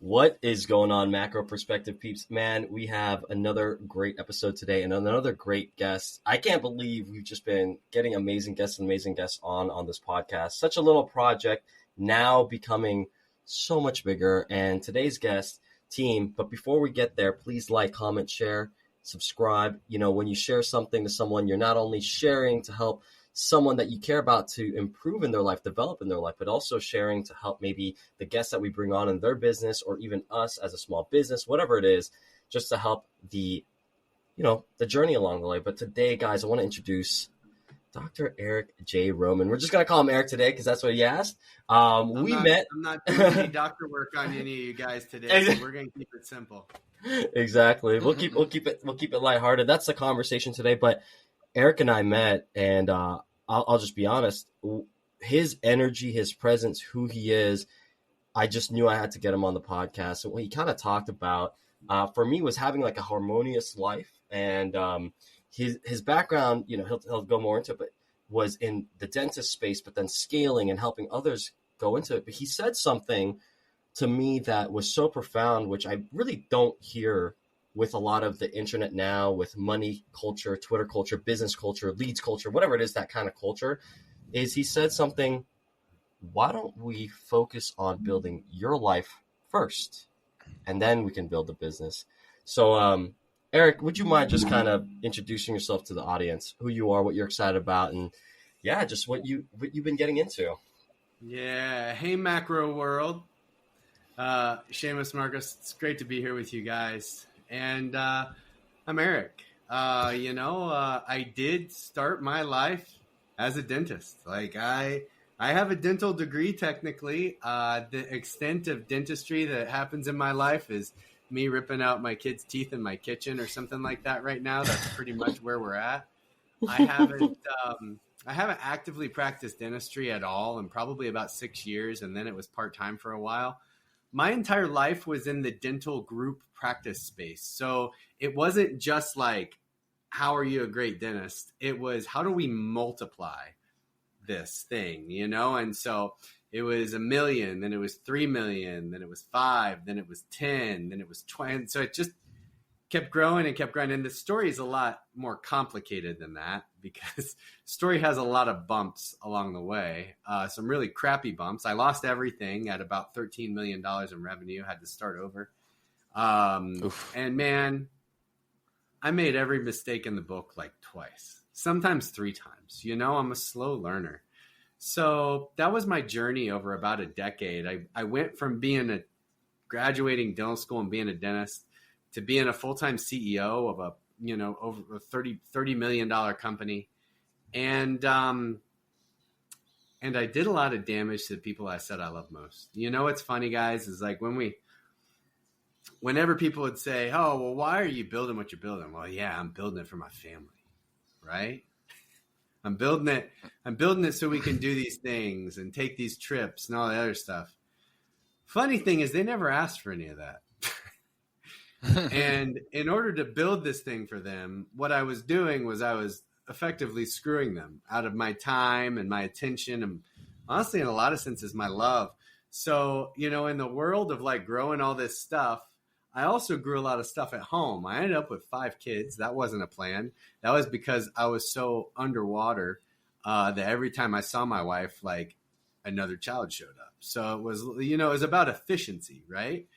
What is going on, Macro Perspective peeps? Man, we have another great episode today and another great guest. I can't believe we've just been getting amazing guests and amazing guests on this podcast. Such a little project now becoming so much bigger. And today's guest team, but before we get there, please like, comment, share, subscribe. You know, when you share something to someone, you're not only sharing to help someone that you care about to improve in their life, develop in their life, but also sharing to help maybe the guests that we bring on in their business or even us as a small business, whatever it is, just to help the journey along the way. But today, guys, I want to introduce Dr. Eric J. Roman. We're just going to call him Eric today because that's what he asked. I'm not doing any doctor work on any of you guys today, so we're going to keep it simple. Exactly. We'll keep it lighthearted. That's the conversation today. But Eric and I met, and I'll just be honest, his energy, his presence, who he is, I just knew I had to get him on the podcast. And what he kind of talked about, for me, was having like a harmonious life. And his background, you know, he'll go more into it, but was in the dentist space, but then scaling and helping others go into it. But he said something to me that was so profound, which I really don't hear with a lot of the internet now, with money culture, Twitter culture, business culture, leads culture, whatever it is, that kind of culture, is he said something, why don't we focus on building your life first, and then we can build the business? So, Eric, would you mind just kind of introducing yourself to the audience, who you are, what you're excited about, and yeah, just what you've been getting into? Yeah. Hey, Macro World. Seamus Marcus, it's great to be here with you guys. And I'm Eric. I did start my life as a dentist. Like I have a dental degree technically. The extent of dentistry that happens in my life is me ripping out my kids' teeth in my kitchen or something like that right now. That's pretty much where we're at. I haven't actively practiced dentistry at all in probably about 6 years, and then it was part-time for a while. My entire life was in the dental group practice space. So it wasn't just like, how are you a great dentist? It was, how do we multiply this thing, you know? And so it was 1 million, then it was 3 million, then it was 5, then it was 10, then it was 20. So it just kept growing and kept growing. And the story is a lot more complicated than that because story has a lot of bumps along the way. Some really crappy bumps. I lost everything at about $13 million in revenue, had to start over. And man, I made every mistake in the book like twice, sometimes 3 times. You know, I'm a slow learner. So that was my journey over about a decade. I went from being graduating dental school and being a dentist to being a full-time CEO of over a $30 million company. And I did a lot of damage to the people I said I love most. You know, what's funny, guys, is like whenever people would say, oh, well, why are you building what you're building? Well, yeah, I'm building it for my family, right? I'm building it so we can do these things and take these trips and all the other stuff. Funny thing is they never asked for any of that. And in order to build this thing for them, what I was doing was I was effectively screwing them out of my time and my attention and honestly, in a lot of senses, my love. So, you know, in the world of like growing all this stuff, I also grew a lot of stuff at home. I ended up with 5 kids. That wasn't a plan. That was because I was so underwater that every time I saw my wife, like another child showed up. So it was about efficiency, right?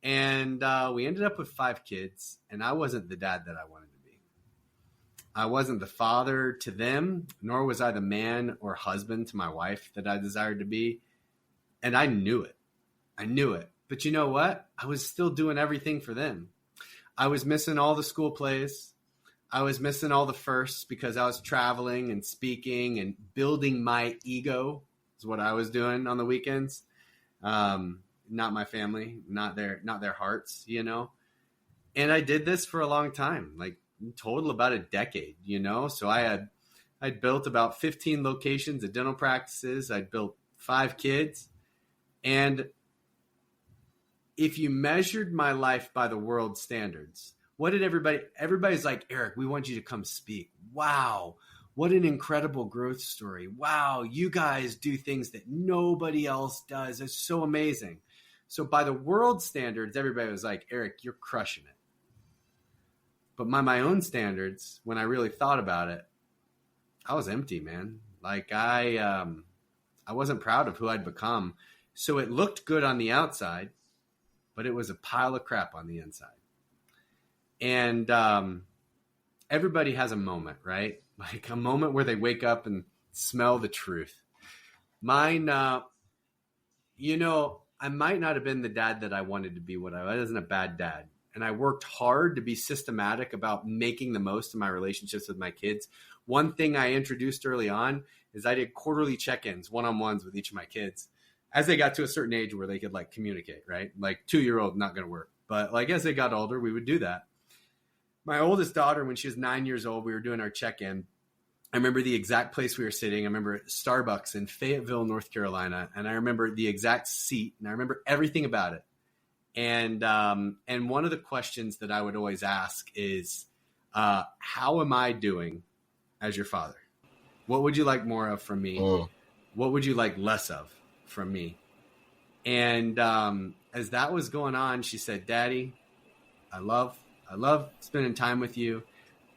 And we ended up with 5 kids, and I wasn't the dad that I wanted to be. I wasn't the father to them, nor was I the man or husband to my wife that I desired to be. And I knew it. But you know what? I was still doing everything for them. I was missing all the school plays. I was missing all the firsts because I was traveling and speaking and building my ego is what I was doing on the weekends. Not my family, not their hearts, you know? And I did this for a long time, like in total about a decade, you know? So I'd built about 15 locations of dental practices. I'd built 5 kids. And if you measured my life by the world standards, what did everybody's like, Eric, we want you to come speak. Wow. What an incredible growth story. Wow. You guys do things that nobody else does. It's so amazing. So by the world standards, everybody was like, Eric, you're crushing it. But by my own standards, when I really thought about it, I was empty, man. Like I wasn't proud of who I'd become. So it looked good on the outside, but it was a pile of crap on the inside. And everybody has a moment, right? Like a moment where they wake up and smell the truth. Mine, you know, I might not have been the dad that I wanted to be. I wasn't a bad dad. And I worked hard to be systematic about making the most of my relationships with my kids. One thing I introduced early on is I did quarterly check-ins, one-on-ones with each of my kids as they got to a certain age where they could like communicate, right? Like 2-year-old, not going to work. But like as they got older, we would do that. My oldest daughter, when she was 9 years old, we were doing our check-in. I remember the exact place we were sitting. I remember Starbucks in Fayetteville, North Carolina. And I remember the exact seat and I remember everything about it. And one of the questions that I would always ask is, how am I doing as your father? What would you like more of from me? What would you like less of from me? And as that was going on, she said, Daddy, I love spending time with you.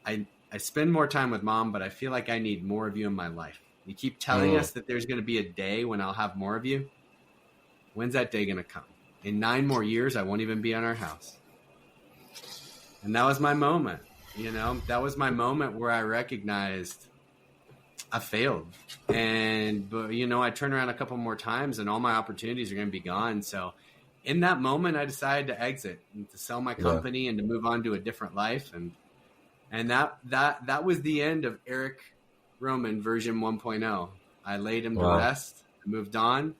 I spend more time with Mom, but I feel like I need more of you in my life. You keep telling us that there's going to be a day when I'll have more of you. When's that day going to come? In 9 more years, I won't even be on our house. And that was my moment. You know, that was my moment where I recognized I failed. But you know, I turned around a couple more times and all my opportunities are going to be gone. So in that moment, I decided to exit and to sell my company and to move on to a different life. And that was the end of Eric Roman version 1.0. I laid him to rest, moved on.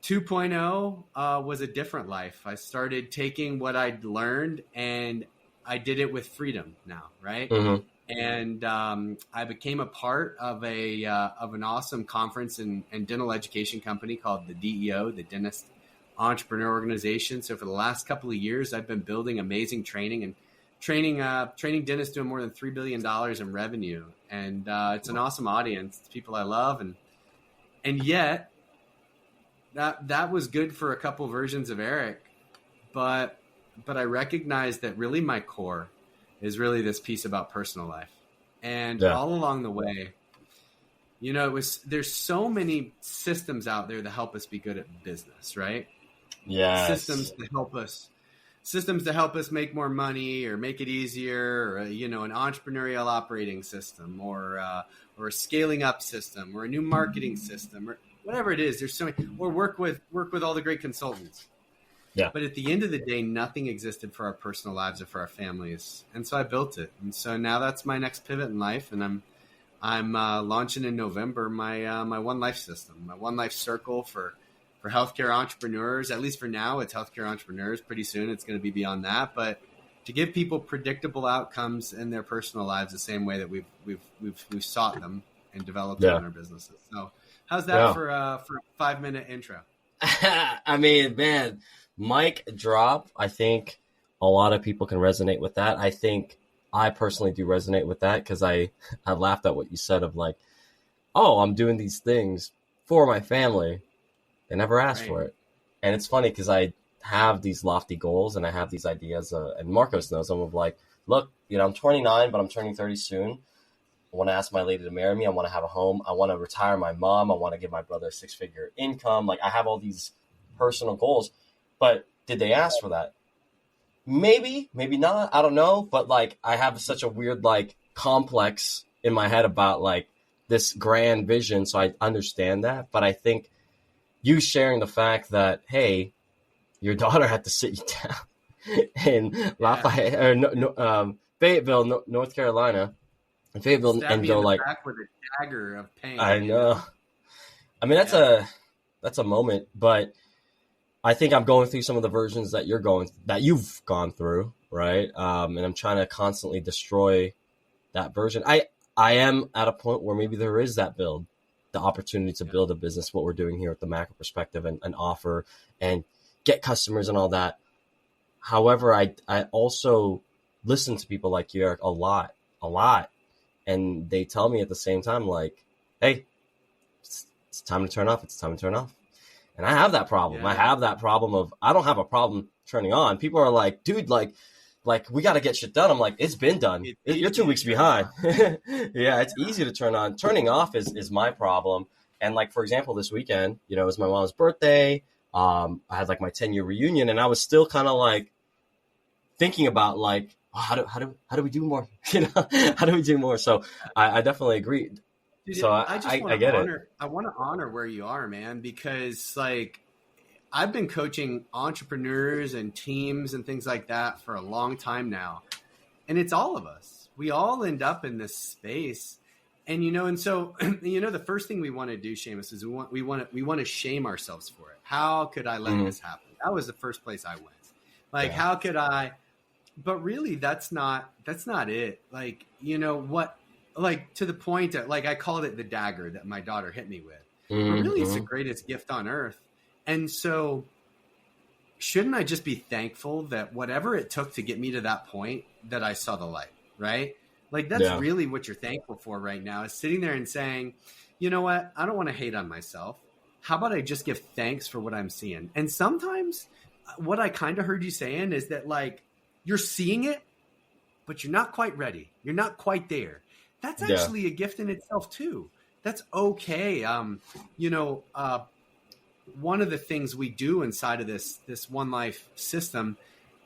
2.0 was a different life. I started taking what I'd learned and I did it with freedom now, right? Mm-hmm. And I became a part of an awesome conference and dental education company called the DEO, the Dentist Entrepreneur Organization. So for the last couple of years, I've been building amazing training and training dentists doing more than $3 billion in revenue. And it's an awesome audience. It's people I love. And yet that was good for a couple versions of Eric, but I recognized that really my core is really this piece about personal life. And all along the way, you know, there's so many systems out there that help us be good at business, right? Yeah. Systems to help us make more money or make it easier, or, you know, an entrepreneurial operating system or a scaling up system or a new marketing system or whatever it is. There's so many, or work with all the great consultants. Yeah. But at the end of the day, nothing existed for our personal lives or for our families. And so I built it. And so now that's my next pivot in life. And I'm launching in November my One Life system, my One Life circle for healthcare entrepreneurs. At least for now, it's healthcare entrepreneurs. Pretty soon it's going to be beyond that. But to give people predictable outcomes in their personal lives the same way that we've sought them and developed them in our businesses. So how's that for a 5-minute intro? I mean, man, mic drop. I think a lot of people can resonate with that. I think I personally do resonate with that because I laughed at what you said of like, oh, I'm doing these things for my family. They never asked for it. And it's funny because I have these lofty goals and I have these ideas. And Marcos knows I'm like, look, you know, I'm 29, but I'm turning 30 soon. I want to ask my lady to marry me. I want to have a home. I want to retire my mom. I want to give my brother a 6-figure income. Like I have all these personal goals, but did they ask for that? Maybe, maybe not. I don't know. But like, I have such a weird, like complex in my head about like this grand vision. So I understand that. But I think you sharing the fact that, hey, your daughter had to sit you down in Lafayette or Fayetteville, North Carolina, and Fayetteville, and go like back with a dagger of pain. I know. I mean, that's a moment, but I think I'm going through some of the versions that you've gone through, right? And I'm trying to constantly destroy that version. I am at a point where maybe there is that build, the opportunity to build a business, what we're doing here at the Macro Perspective and offer and get customers and all that. However, I also listen to people like you, Eric, a lot. And they tell me at the same time, like, hey, it's time to turn off. It's time to turn off. And I have that problem. Yeah. I have that problem of, I don't have a problem turning on. People are like, dude, like we got to get shit done. I'm like, it's been done. You're 2 weeks behind. Yeah, it's easy to turn on. Turning off is my problem. And like, for example, this weekend, you know, it was my mom's birthday. I had like my 10-year reunion, and I was still kind of like thinking about like, oh, how do we do more? You know, how do we do more? So I definitely agree. Dude, So I get honor, it. I want to honor where you are, man, because like I've been coaching entrepreneurs and teams and things like that for a long time now. And it's all of us. We all end up in this space. And you know, and so you know, the first thing we want to do, Seamus, is we want to shame ourselves for it. How could I let this happen? That was the first place I went. Like, how could I? But really, that's not it. Like, you know what? Like, to the point that, like, I called it the dagger that my daughter hit me with. But really, it's the greatest gift on earth. And so, shouldn't I just be thankful that whatever it took to get me to that point, that I saw the light, right? Like, that's really what you're thankful for right now, is sitting there and saying, you know what? I don't want to hate on myself. How about I just give thanks for what I'm seeing? And sometimes what I kind of heard you saying is that, like, you're seeing it, but you're not quite ready. You're not quite there. That's actually a gift in itself too. That's okay. You know, one of the things we do inside of this One Life system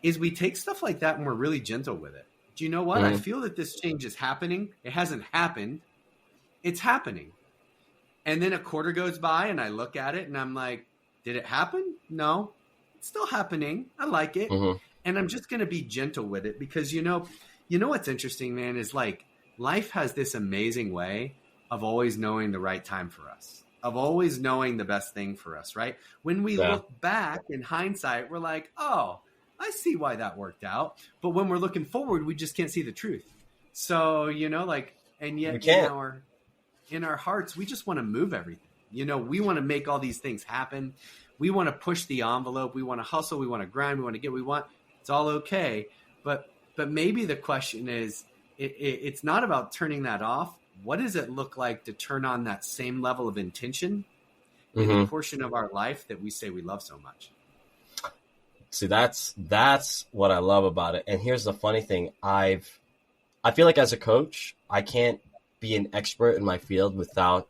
is we take stuff like that and we're really gentle with it. Do you know what? I feel that this change is happening. It hasn't happened. It's happening. And then a quarter goes by and I look at it and I'm like, did it happen? No, it's still happening. I like it. And I'm just going to be gentle with it because, you know what's interesting, man, is like life has this amazing way of always knowing the right time for us, of always knowing the best thing for us, right? When we look back in hindsight, we're like, oh, I see why that worked out. But when we're looking forward, we just can't see the truth. So, you know, like, and yet in our hearts, we just want to move everything. You know, we want to make all these things happen. We want to push the envelope. We want to hustle. We want to grind. We want to get what we want. It's all okay. But maybe the question is, it's not about turning that off. What does it look like to turn on that same level of intention in the portion of our life that we say we love so much? See, that's what I love about it. And here's the funny thing. I feel like as a coach, I can't be an expert in my field without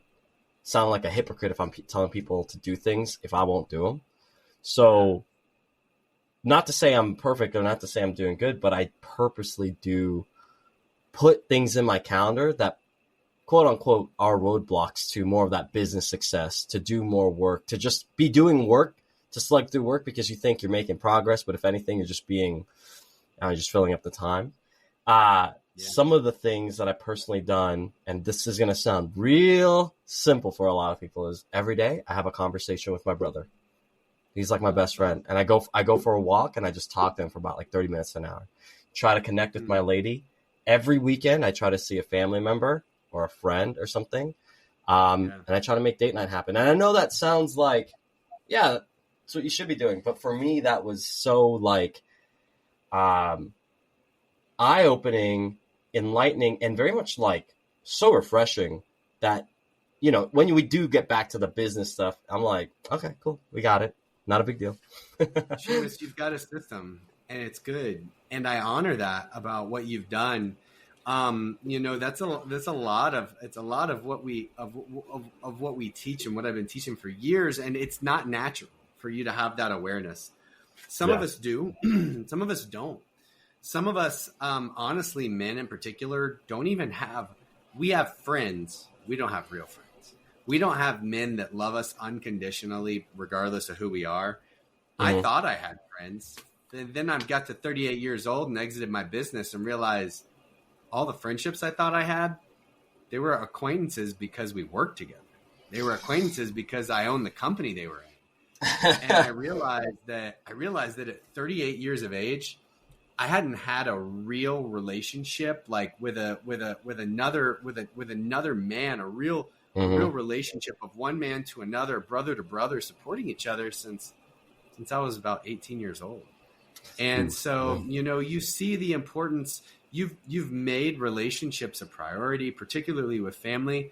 sounding like a hypocrite if I'm telling people to do things if I won't do them. So not to say I'm perfect or not to say I'm doing good, but I purposely do put things in my calendar that quote unquote are roadblocks to more of that business success, to do more work, to just be doing work, to slug through work because you think you're making progress. But if anything, you're just just filling up the time. Some of the things that I personally done, and this is going to sound real simple for a lot of people, is every day I have a conversation with my brother. He's like my best friend. And I go for a walk and I just talk to him for about like 30 minutes to an hour. Try to connect with my lady. Every weekend I try to see a family member or a friend or something. And I try to make date night happen. And I know that sounds like, yeah, that's what you should be doing. But for me, that was so like eye-opening, enlightening, and very much like so refreshing that, you know, when we do get back to the business stuff, I'm like, okay, cool. We got it. Not a big deal. Seamus, you've got a system and it's good. And I honor that about what you've done. You know, that's a lot of what we teach and what I've been teaching for years. And it's not natural for you to have that awareness. Some of us do, some of us don't. Some of us, honestly, men in particular, don't even we have friends. We don't have real friends. We don't have men that love us unconditionally, regardless of who we are. I thought I had friends. Then I got to 38 years old and exited my business and realized all the friendships I thought I had, they were acquaintances because we worked together. They were acquaintances because I owned the company they were in. And I realized that at 38 years of age, I hadn't had a real relationship like with another man, a real relationship of one man to another, brother to brother, supporting each other since I was about 18 years old. And so, you know, you see the importance. You've made relationships a priority, particularly with family.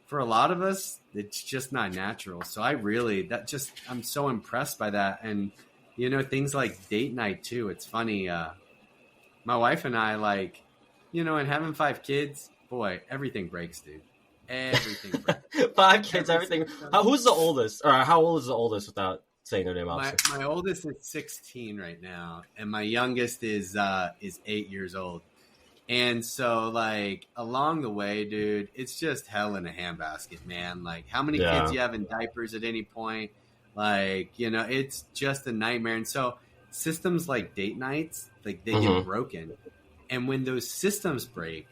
for a lot of us, it's just not natural. So I'm so impressed by that. And, things like date night too. It's funny. My wife and I and having 5 kids, boy, everything breaks, dude. Everything breaks. 5 kids, everything. Who's the oldest? Or how old is the oldest without saying their name? My oldest is 16 right now, and my youngest is 8 years old. And so, along the way, dude, it's just hell in a handbasket, man. How many kids you have in diapers at any point? It's just a nightmare. And so systems like date nights, they get broken. And when those systems break,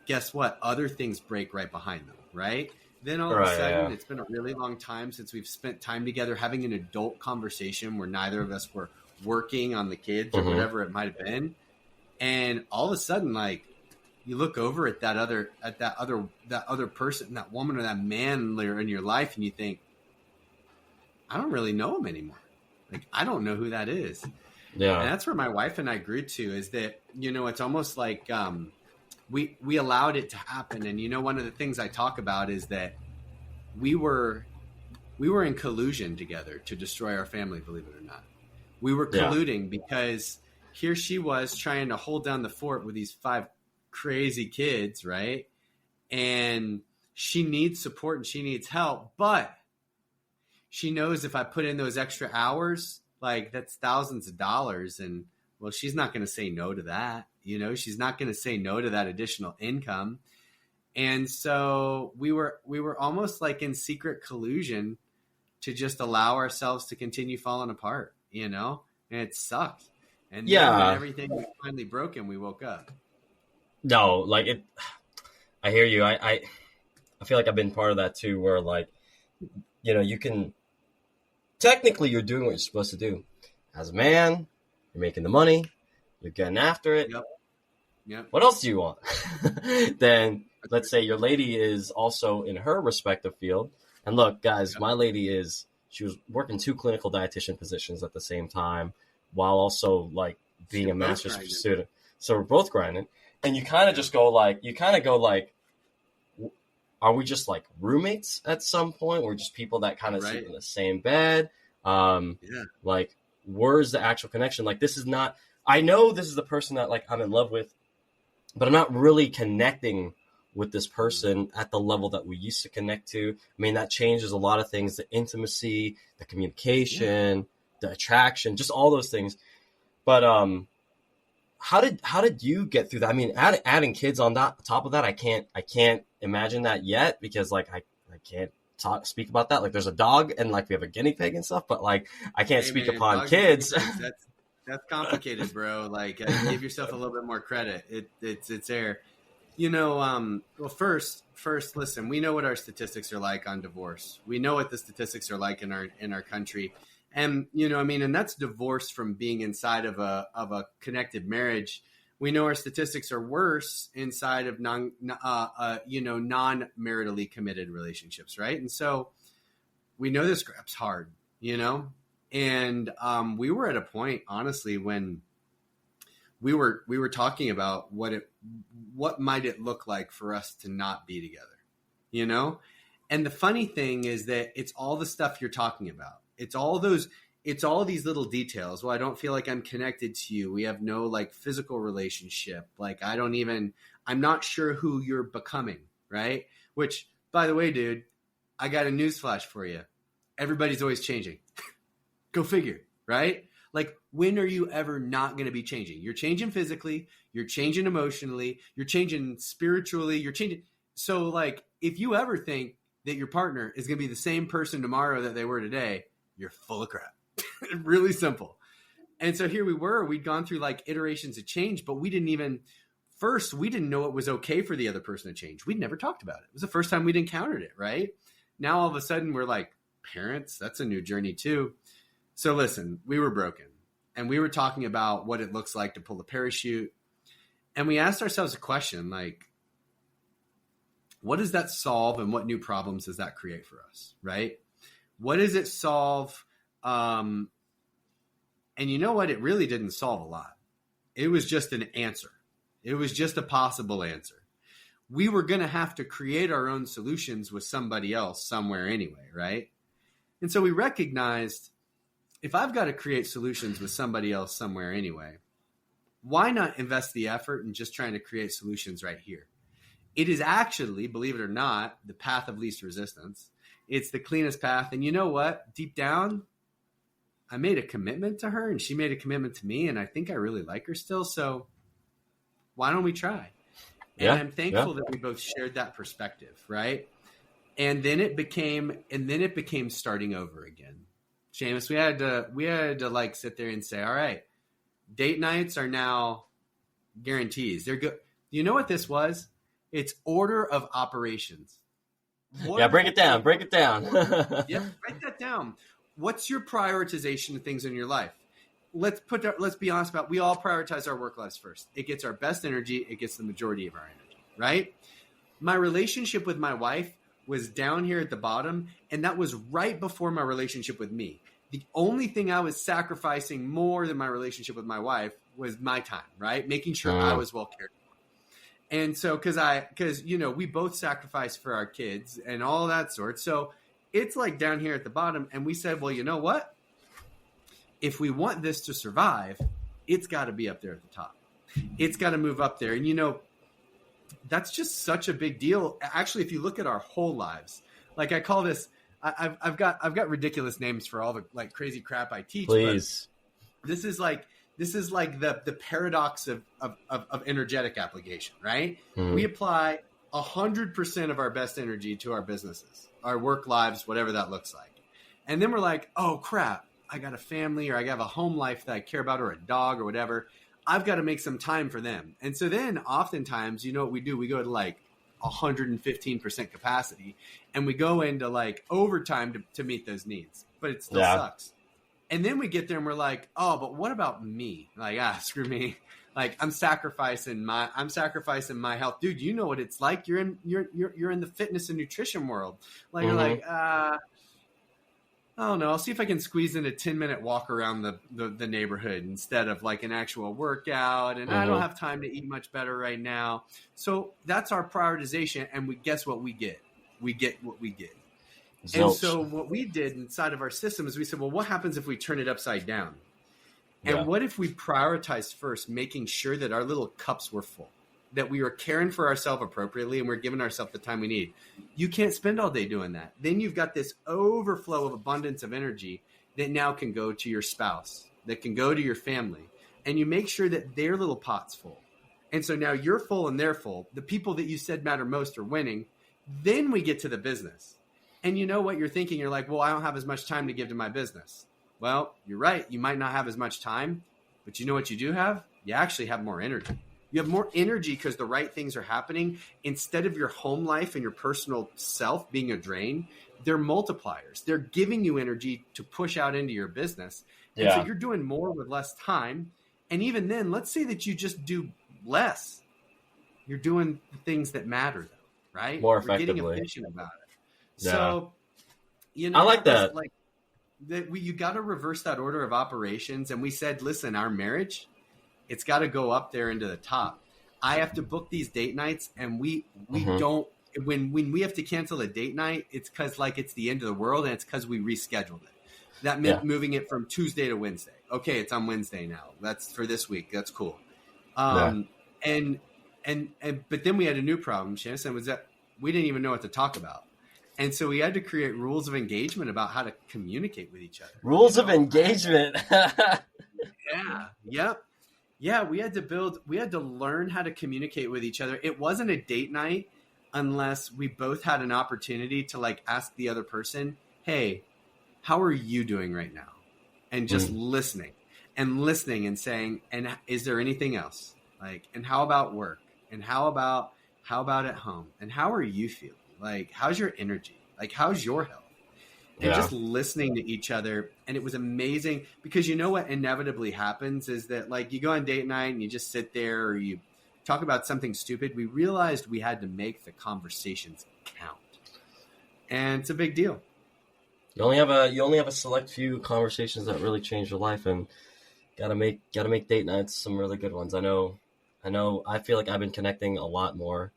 guess what? Other things break right behind them, right? Then all of a sudden, it's been a really long time since we've spent time together having an adult conversation where neither of us were working on the kids or whatever it might have been. And all of a sudden, you look over at that other person, that woman or that man in your life, and you think, I don't really know him anymore. I don't know who that is. Yeah. And that's where my wife and I grew to, is that, it's almost like we allowed it to happen. And, one of the things I talk about is that we were in collusion together to destroy our family, believe it or not. We were colluding because here she was trying to hold down the fort with these 5 crazy kids, right? And she needs support and she needs help, but she knows if I put in those extra hours, that's thousands of dollars. And well, she's not going to say no to that. She's not going to say no to that additional income. And so we were almost in secret collusion to just allow ourselves to continue falling apart, and it sucked. And then when everything was finally broken, we woke up. No, I hear you. I feel like I've been part of that too, where you can, technically you're doing what you're supposed to do. As a man, you're making the money, you're getting after it. Yep. What else do you want? Then let's say your lady is also in her respective field. And look, guys, my lady she was working 2 clinical dietitian positions at the same time, while also being a master's student. So we're both grinding. And you kind of just go are we just roommates at some point? We're just people that kind of sleep in the same bed. Where's the actual connection? This is not, I know this is the person that I'm in love with, but I'm not really connecting with this person at the level that we used to connect to. I mean, that changes a lot of things, the intimacy, the communication, the attraction, just all those things. But how did you get through that? I mean, adding kids on top of that, I can't imagine that yet, because I can't speak about that. There's a dog and we have a guinea pig and stuff, but I can't speak upon kids. That's complicated, bro. Give yourself a little bit more credit. It's there. Well, first, listen, we know what our statistics are like on divorce. We know what the statistics are like in our country. And, and that's divorce from being inside of a connected marriage. We know our statistics are worse inside of non-maritally committed relationships. Right. And so we know this crap's hard, and we were at a point, honestly, when we were talking about what might it look like for us to not be together, And the funny thing is that it's all the stuff you're talking about. It's all these little details. Well, I don't feel like I'm connected to you. We have no physical relationship. I'm not sure who you're becoming. Right. Which, by the way, dude, I got a newsflash for you. Everybody's always changing. Go figure. Right. When are you ever not going to be changing? You're changing physically. You're changing emotionally. You're changing spiritually. You're changing. So if you ever think that your partner is going to be the same person tomorrow that they were today, you're full of crap. Really simple. And so here we were, we'd gone through iterations of change, but we didn't know it was okay for the other person to change. We'd never talked about it. It was the first time we'd encountered it. Right now, all of a sudden we're parents, that's a new journey too. So listen, we were broken and we were talking about what it looks like to pull the parachute. And we asked ourselves a question, what does that solve and what new problems does that create for us? Right? What does it solve? And you know what? It really didn't solve a lot. It was just an answer. It was just a possible answer. we were going to have to create our own solutions with somebody else somewhere anyway, right? And so we recognized, if I've got to create solutions with somebody else somewhere anyway, why not invest the effort in just trying to create solutions right here? It is actually, believe it or not, the path of least resistance. It's the cleanest path. And you know what? Deep down, I made a commitment to her and she made a commitment to me. And I think I really like her still. So why don't we try? And I'm thankful that we both shared that perspective, right? And then it became starting over again. Seamus, we had to like sit there and say, all right, date nights are now guarantees. They're good. You know what this was? It's order of operations. Break it down. Break it down. Write that down. What's your prioritization of things in your life? Let's be honest about it. We all prioritize our work lives first. It gets our best energy. It gets the majority of our energy, right? My relationship with my wife was down here at the bottom, and that was right before my relationship with me. The only thing I was sacrificing more than my relationship with my wife was my time, right? Making sure I was well cared for. And so, because we both sacrificed for our kids and all that sort. So it's like down here at the bottom. And we said, well, you know what? If we want this to survive, it's got to be up there at the top. It's got to move up there. And, that's just such a big deal. Actually, if you look at our whole lives, like I call this, I've got ridiculous names for all the like crazy crap I teach. Please. This is like the paradox of energetic application, right? Mm-hmm. We apply 100% of our best energy to our businesses, our work lives, whatever that looks like. And then we're like, oh crap, I got a family or I have a home life that I care about or a dog or whatever. I've got to make some time for them. And so then oftentimes, what we do? We go to like 115% capacity and we go into like overtime to meet those needs, but it still sucks. And then we get there and we're like, oh, but what about me? Like, screw me. Like I'm sacrificing my health. Dude, you know what it's like. You're in the fitness and nutrition world. Like, You're like, I don't know. I'll see if I can squeeze in a 10-minute walk around the neighborhood instead of like an actual workout. And I don't have time to eat much better right now. So that's our prioritization. And guess what we get? We get what we get. Zilch. And so what we did inside of our system is we said, well, what happens if we turn it upside down? And what if we prioritized first, making sure that our little cups were full, that we were caring for ourselves appropriately and we're giving ourselves the time we need? You can't spend all day doing that. Then you've got this overflow of abundance of energy that now can go to your spouse, that can go to your family, and you make sure that their little pot's full. And so now you're full and they're full. The people that you said matter most are winning. Then we get to the business. And you know what you're thinking? You're like, well, I don't have as much time to give to my business. Well, you're right. You might not have as much time, but you know what you do have? You actually have more energy. You have more energy because the right things are happening. Instead of your home life and your personal self being a drain, they're multipliers. They're giving you energy to push out into your business. And so you're doing more with less time. And even then, let's say that you just do less. You're doing the things that matter, though, right? More effectively. We're getting efficient about it. Yeah. So, I like that. Like, you got to reverse that order of operations. And we said, listen, our marriage, it's got to go up there into the top. I have to book these date nights, and we don't. When we have to cancel a date night, it's because like it's the end of the world, and it's because we rescheduled it. That meant moving it from Tuesday to Wednesday. Okay, it's on Wednesday now. That's for this week. That's cool. And but then we had a new problem, Shannon, was that we didn't even know what to talk about. And so we had to create rules of engagement about how to communicate with each other. Rules of engagement. Yeah. We had to learn how to communicate with each other. It wasn't a date night unless we both had an opportunity to like ask the other person, hey, how are you doing right now? And just listening and saying, and is there anything else? Like, and how about work? And how about at home? And how are you feeling? Like, how's your energy? Like, how's your health? And just listening to each other. And it was amazing because you know what inevitably happens is that like you go on date night and you just sit there or you talk about something stupid. We realized we had to make the conversations count. And it's a big deal. You only have a select few conversations that really change your life, and gotta make date nights some really good ones. I know I feel like I've been connecting a lot more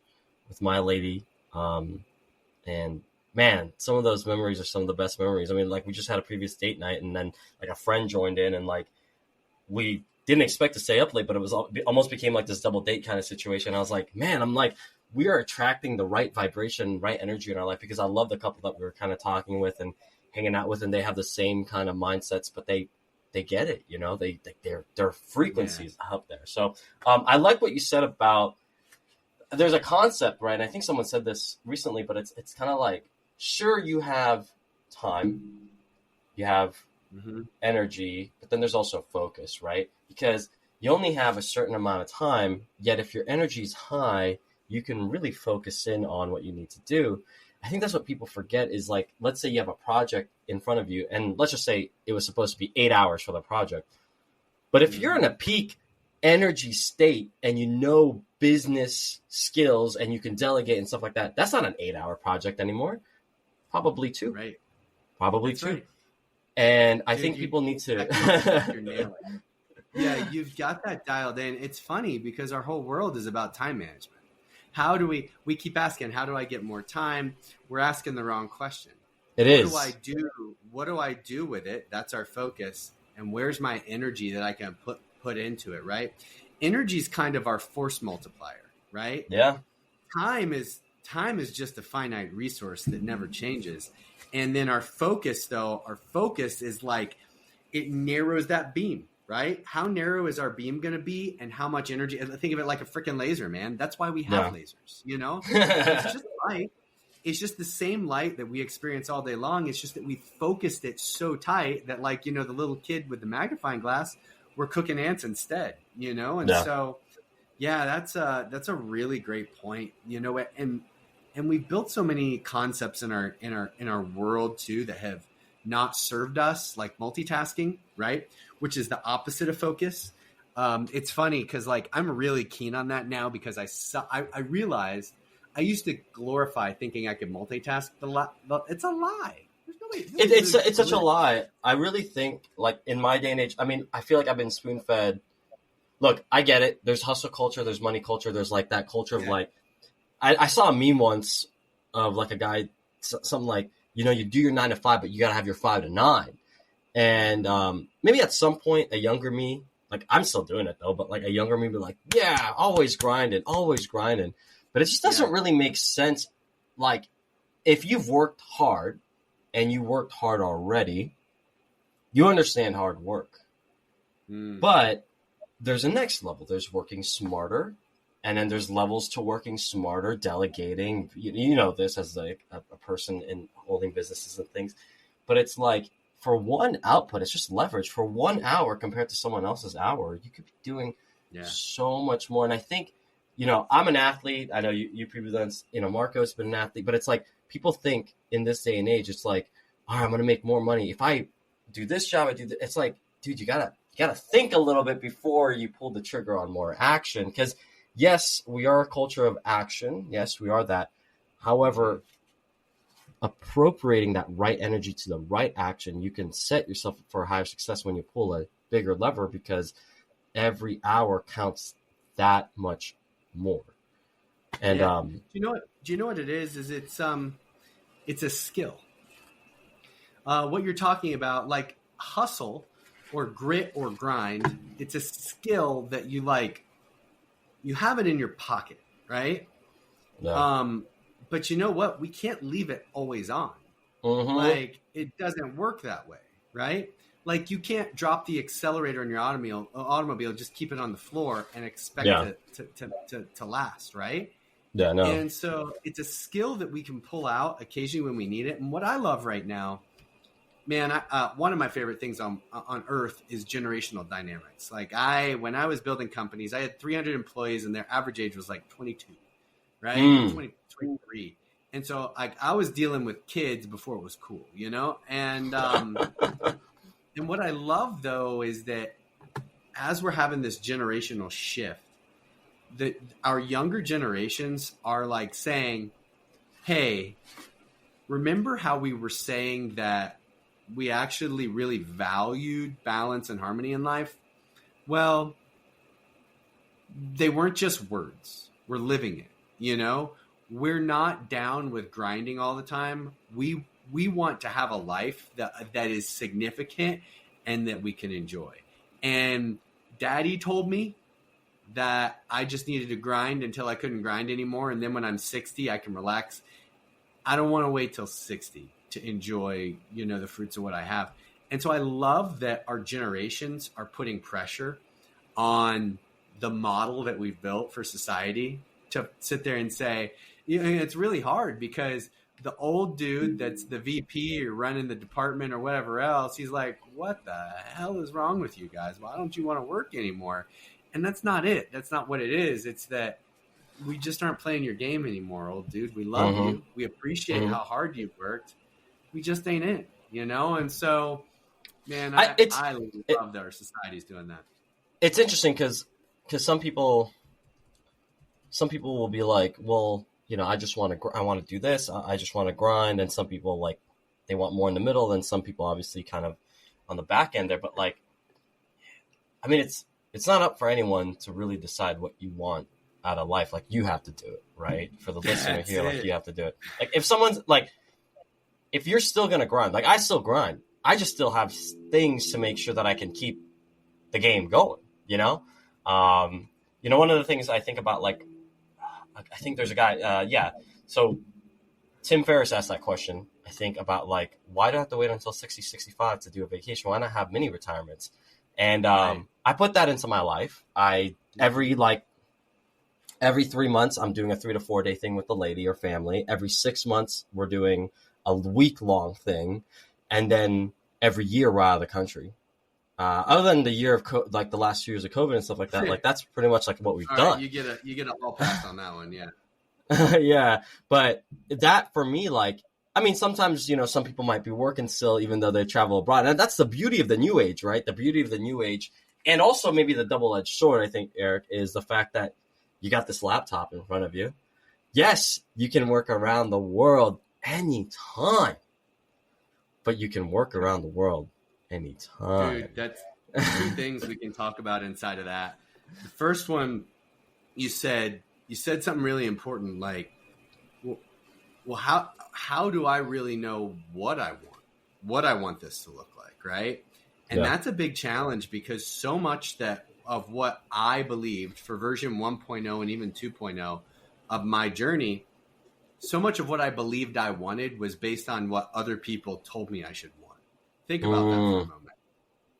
with my lady. And man, some of those memories are some of the best memories. I mean, like we just had a previous date night, and then like a friend joined in, and like we didn't expect to stay up late, but it was almost became like this double date kind of situation. I was like, man, I'm like, we are attracting the right vibration, right energy in our life, because I love the couple that we were kind of talking with and hanging out with, and they have the same kind of mindsets, but they get it, you know, their frequencies up there. So I like what you said about, there's a concept, right? And I think someone said this recently, but it's kind of like, sure, you have time, you have energy, but then there's also focus, right? Because you only have a certain amount of time, yet if your energy is high, you can really focus in on what you need to do. I think that's what people forget is, like, let's say you have a project in front of you, and let's just say it was supposed to be 8 hours for the project. But if you're in a peak energy state and you know business skills and you can delegate and stuff like that, that's not an 8-hour project anymore. Probably 2. Right. Probably That's 2. right. And I think people need to. Yeah, you've got that dialed in. It's funny because our whole world is about time management. How do we keep asking, how do I get more time? We're asking the wrong question. It is. What do I do with it? That's our focus. And where's my energy that I can put into it, right? Energy is kind of our force multiplier, right? Yeah. Time is just a finite resource that never changes. And then our focus is like, it narrows that beam, right? How narrow is our beam going to be, and how much energy? Think of it like a freaking laser, man. That's why we have lasers, you know? It's just light. It's just the same light that we experience all day long. It's just that we focused it so tight that, like, you know, the little kid with the magnifying glass, we're cooking ants instead, you know? And so, yeah, that's a really great point, you know, and we've built so many concepts in our world too that have not served us, like multitasking, right? Which is the opposite of focus. It's funny because, like, I'm really keen on that now because I realized I used to glorify thinking I could multitask. It's a lie. There's no way. It's such a lie. I really think, like, in my day and age, I mean, I feel like I've been spoon fed. Look, I get it. There's hustle culture. There's money culture. There's like that culture of like, I saw a meme once of like a guy, something like, you know, you do your 9 to 5, but you got to have your 5 to 9. And maybe at some point, a younger me, like, I'm still doing it though, but like a younger me be like, yeah, always grinding. But it just doesn't really make sense. Like, if you've worked hard and you worked hard already, you understand hard work. But there's a next level. There's working smarter. And then there's levels to working smarter, delegating. You know this as like a person in holding businesses and things. But it's like, for one output, it's just leverage. For 1 hour compared to someone else's hour, you could be doing so much more. And I think, you know, I'm an athlete. I know you previously, you know, Marco's been an athlete. But it's like, people think in this day and age, it's like, all right, I'm going to make more money. If I do this job, I do this. It's like, dude, you gotta think a little bit before you pull the trigger on more action. Because yes, we are a culture of action. Yes, we are that. However, appropriating that right energy to the right action, you can set yourself for a higher success when you pull a bigger lever, because every hour counts that much more. And do you know what it is? Is it's a skill. What you're talking about, like hustle or grit or grind, it's a skill that you have it in your pocket, right? Yeah. But you know what? We can't leave it always on. Like, it doesn't work that way, right? Like, you can't drop the accelerator in your automobile, just keep it on the floor and expect it to last, right? Yeah, no. And so it's a skill that we can pull out occasionally when we need it. And what I love right now, man, one of my favorite things on earth is generational dynamics. Like, when I was building companies, I had 300 employees and their average age was like 22, right? 23. And so I was dealing with kids before it was cool, you know? And and what I love, though, is that as we're having this generational shift, that our younger generations are like saying, hey, remember how we were saying that we actually really valued balance and harmony in life? Well, they weren't just words. We're living it, you know? we're not down with grinding all the time. We want to have a life that is significant and that we can enjoy. And Daddy told me that I just needed to grind until I couldn't grind anymore. And then when I'm 60, I can relax. I don't want to wait till 60 to enjoy, the fruits of what I have. And so I love that our generations are putting pressure on the model that we've built for society to sit there and say, it's really hard because the old dude that's the VP or running the department or whatever else, he's like, what the hell is wrong with you guys? Why don't you want to work anymore? And that's not it. That's not what it is. It's that we just aren't playing your game anymore, old dude. We love you. We appreciate how hard you've worked. We just ain't it, And so, man, I love that our society's doing that. It's interesting because some people will be like, well, I want to do this. I just want to grind. And some people like, they want more in the middle. And some people obviously kind of on the back end there. But like, I mean, it's not up for anyone to really decide what you want out of life. Like, you have to do it, right? For the listener here, like, you have to do it. Like, if someone's like, if you're still going to grind, like I still grind, I just still have things to make sure that I can keep the game going, one of the things I think about, like, I think there's a guy, so Tim Ferriss asked that question, I think, about, like, why do I have to wait until 60, 65 to do a vacation? Why not have mini retirements? And I put that into my life. Every 3 months, I'm doing a 3 to 4 day thing with the lady or family. Every 6 months, we're doing a week-long thing. And then every year, we're out of the country. Other than the year of the last 2 years of COVID and stuff like that, like that's pretty much like what we've done. Right, you get a hall pass on that one, yeah. Yeah, but that for me, like, I mean, sometimes some people might be working still, even though they travel abroad, and that's the beauty of the new age, right? The beauty of the new age, and also maybe the double-edged sword, I think, Eric, is the fact that you got this laptop in front of you. Yes, you can work around the world anytime, but you can work around the world anytime. Dude, that's two things we can talk about inside of that. The first one, you said something really important, like, well, how do I really know what I want this to look like, right? And that's a big challenge because so much of what I believed for version 1.0 and even 2.0 of my journey, so much of what I believed I wanted was based on what other people told me I should want. Think about that for a moment.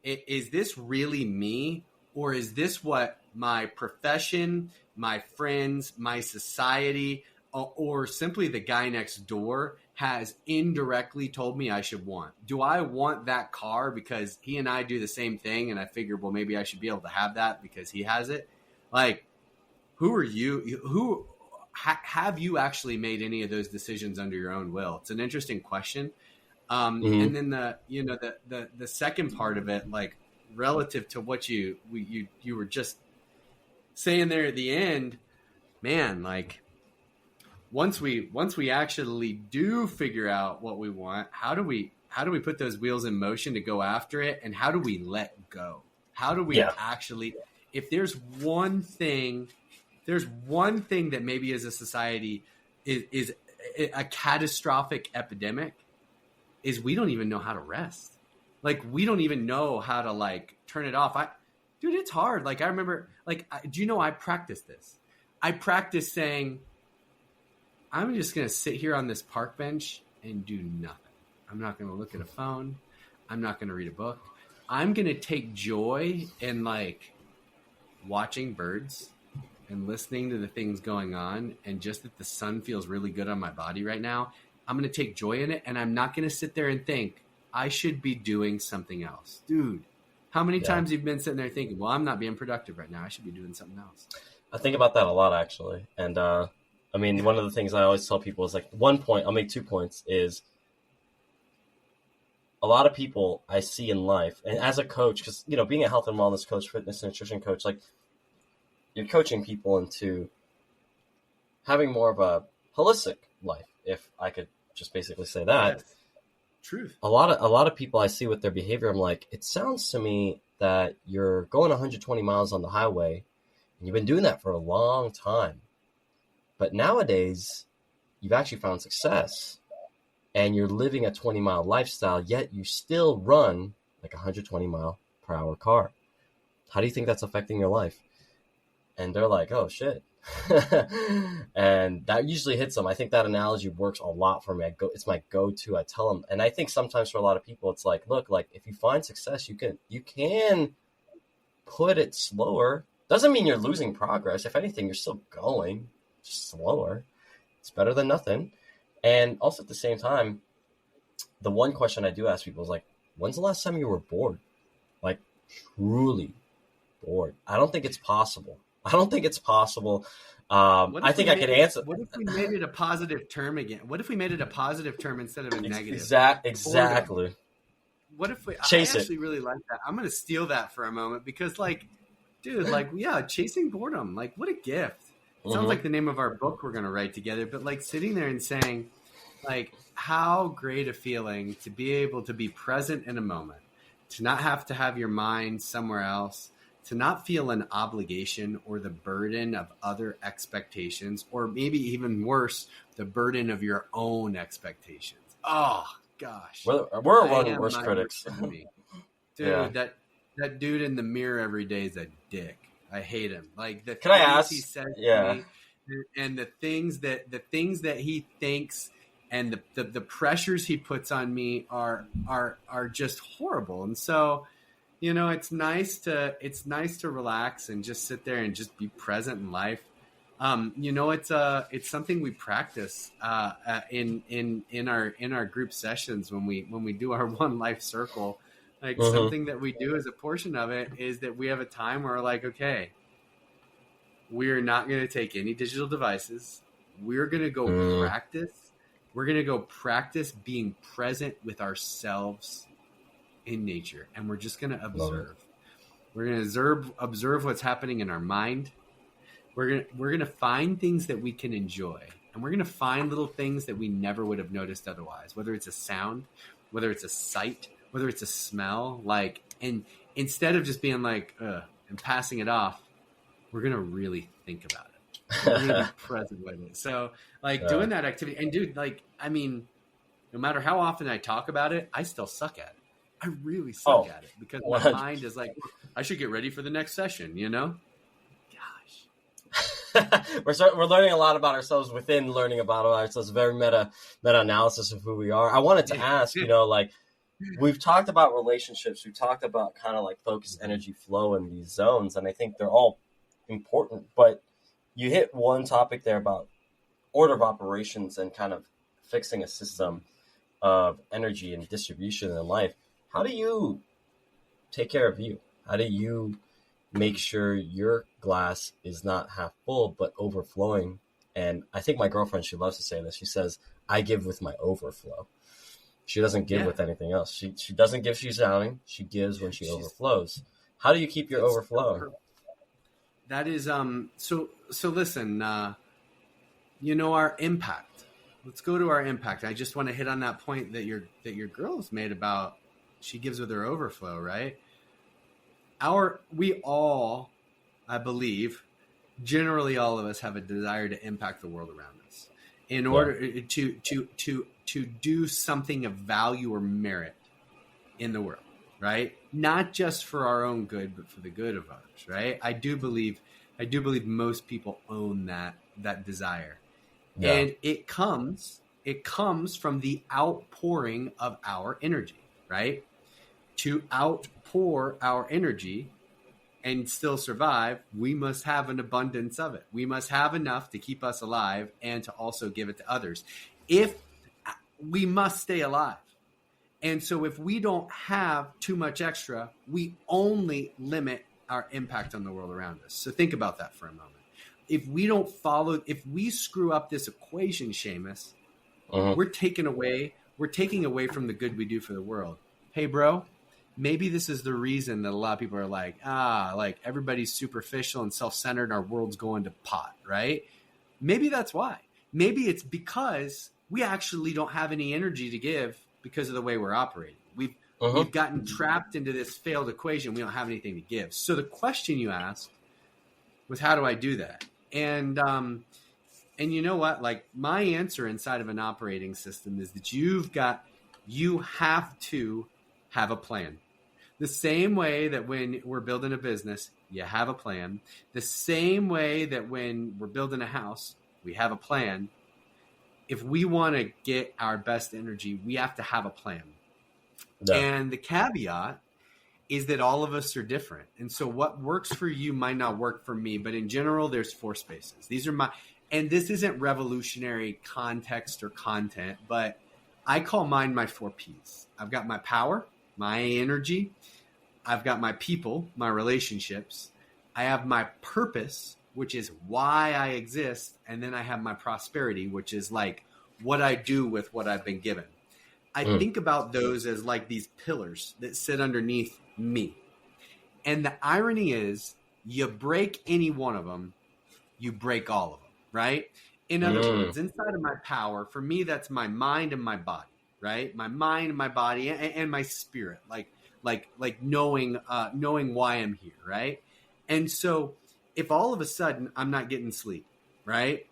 Is this really me, or is this what my profession, my friends, my society, or simply the guy next door has indirectly told me I should want? Do I want that car because he and I do the same thing and I figured, well, maybe I should be able to have that because he has it? Like, who are you? Have you actually made any of those decisions under your own will? It's an interesting question. And then the second part of it, like, relative to what you were just saying there at the end, man, like, once we actually do figure out what we want, how do we put those wheels in motion to go after it? And how do we let go? How do we actually, if there's one thing that maybe as a society is a catastrophic epidemic, is we don't even know how to rest. Like, we don't even know how to, like, turn it off. Dude, it's hard. Like, I remember, like, do you know, I practice this. I practice saying, I'm just going to sit here on this park bench and do nothing. I'm not going to look at a phone. I'm not going to read a book. I'm going to take joy in, like, watching birds and listening to the things going on, and just that the sun feels really good on my body right now. I'm going to take joy in it, and I'm not going to sit there and think I should be doing something else. Dude, how many times you've been sitting there thinking, well, I'm not being productive right now. I should be doing something else. I think about that a lot, actually. And, I mean, one of the things I always tell people is, like, 1 point, I'll make 2 points, is a lot of people I see in life, and as a coach, because, being a health and wellness coach, fitness and nutrition coach, like, you're coaching people into having more of a holistic life, if I could just basically say that. Yes. Truth. A lot of people I see with their behavior, I'm like, it sounds to me that you're going 120 miles on the highway, and you've been doing that for a long time. But nowadays, you've actually found success and you're living a 20-mile lifestyle, yet you still run like a 120-mile-per-hour car. How do you think that's affecting your life? And they're like, oh, shit. And that usually hits them. I think that analogy works a lot for me. It's my go-to. I tell them. And I think sometimes for a lot of people, it's like, look, like if you find success, you can put it slower. Doesn't mean you're losing progress. If anything, you're still going, just slower. It's better than nothing. And also at the same time, the one question I do ask people is like, when's the last time you were bored? Like truly bored? I don't think it's possible. I think I could answer. What if we made it a positive term again? What if we made it a positive term instead of a negative? Exactly. What if we? Chase I actually really like that. I'm going to steal that for a moment because, like, dude, like, yeah, chasing boredom. Like, what a gift. It sounds like the name of our book we're going to write together. But like sitting there and saying, like, how great a feeling to be able to be present in a moment, to not have to have your mind somewhere else, to not feel an obligation or the burden of other expectations, or maybe even worse, the burden of your own expectations. Oh gosh, we're one of the worst critics. Dude, yeah. that dude in the mirror every day is a dick. I hate him. Like the Can I ask? He says to me, and the things that he thinks, and the pressures he puts on me are just horrible. And so, you know, it's nice to relax and just sit there and just be present in life. You know, it's something we practice in our group sessions when we do our One Life Circle. Like something that we do as a portion of it is that we have a time where we're like, okay, we're not going to take any digital devices. We're going to go practice. We're going to go practice being present with ourselves in nature. And we're just going to observe. We're going to observe what's happening in our mind. We're going to find things that we can enjoy. And we're going to find little things that we never would have noticed otherwise, whether it's a sound, whether it's a sight, whether it's a smell, like, and instead of just being like, and passing it off, we're going to really think about it. We're going to be present with it. So like doing that activity, and dude, like, I mean, no matter how often I talk about it, I still suck at it. I really suck at it because my mind is like, I should get ready for the next session, you know? We're learning a lot about ourselves within learning about ourselves. Very meta analysis of who we are. I wanted to ask, you know, like, we've talked about relationships. We've talked about kind of like focus, energy, flow in these zones. And I think they're all important. But you hit one topic there about order of operations and kind of fixing a system of energy and distribution in life. How do you take care of you? How do you make sure your glass is not half full, but overflowing? And I think my girlfriend, she loves to say this. She says, I give with my overflow. She doesn't give with anything else. She doesn't give she's shouting. She gives when she overflows. How do you keep your overflow? That is so listen, you know, our impact. Let's go to our impact. I just want to hit on that point that your girl has made about she gives with her overflow, right? We all, I believe, generally all of us have a desire to impact the world around us in order to do something of value or merit in the world, right? Not just for our own good, but for the good of others, right? I do believe most people own that desire. Yeah. And it comes from the outpouring of our energy, right? To outpour our energy and still survive, we must have an abundance of it. We must have enough to keep us alive and to also give it to others. We must stay alive. And so if we don't have too much extra, we only limit our impact on the world around us. So think about that for a moment. If we screw up this equation, Seamus, we're taking away from the good we do for the world. Hey, bro, maybe this is the reason that a lot of people are like everybody's superficial and self-centered and our world's going to pot, right? Maybe that's why. Maybe it's because we actually don't have any energy to give because of the way we're operating. We've gotten trapped into this failed equation. We don't have anything to give. So the question you asked was, how do I do that? And And you know what? Like my answer inside of an operating system is that you have to have a plan. The same way that when we're building a business, you have a plan. The same way that when we're building a house, we have a plan. If we want to get our best energy, we have to have a plan. No. And the caveat is that all of us are different. And so what works for you might not work for me, but in general, there's 4 spaces. These are and this isn't revolutionary context or content, but I call mine my 4 Ps. I've got my power, my energy. I've got my people, my relationships. I have my purpose, which is why I exist. And then I have my prosperity, which is like what I do with what I've been given. I think about those as like these pillars that sit underneath me. And the irony is you break any one of them, you break all of them, right? In other words, inside of my power, for me, that's my mind and my body, right? My mind and my body and my spirit, like knowing why I'm here, right? And so if all of a sudden I'm not getting sleep, right?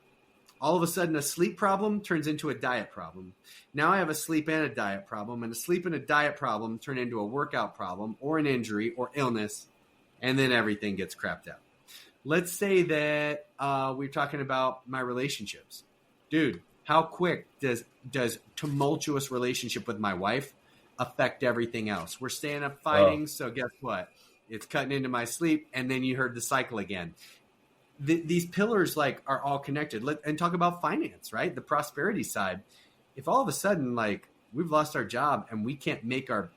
All of a sudden a sleep problem turns into a diet problem. Now I have a sleep and a diet problem, and a sleep and a diet problem turn into a workout problem or an injury or illness, and then everything gets crapped out. Let's say that we're talking about my relationships. Dude, how quick does tumultuous relationship with my wife affect everything else? We're staying up fighting, so guess what? It's cutting into my sleep, and then you heard the cycle again. These pillars like are all connected. And talk about finance, right? The prosperity side. If all of a sudden like we've lost our job and we can't make our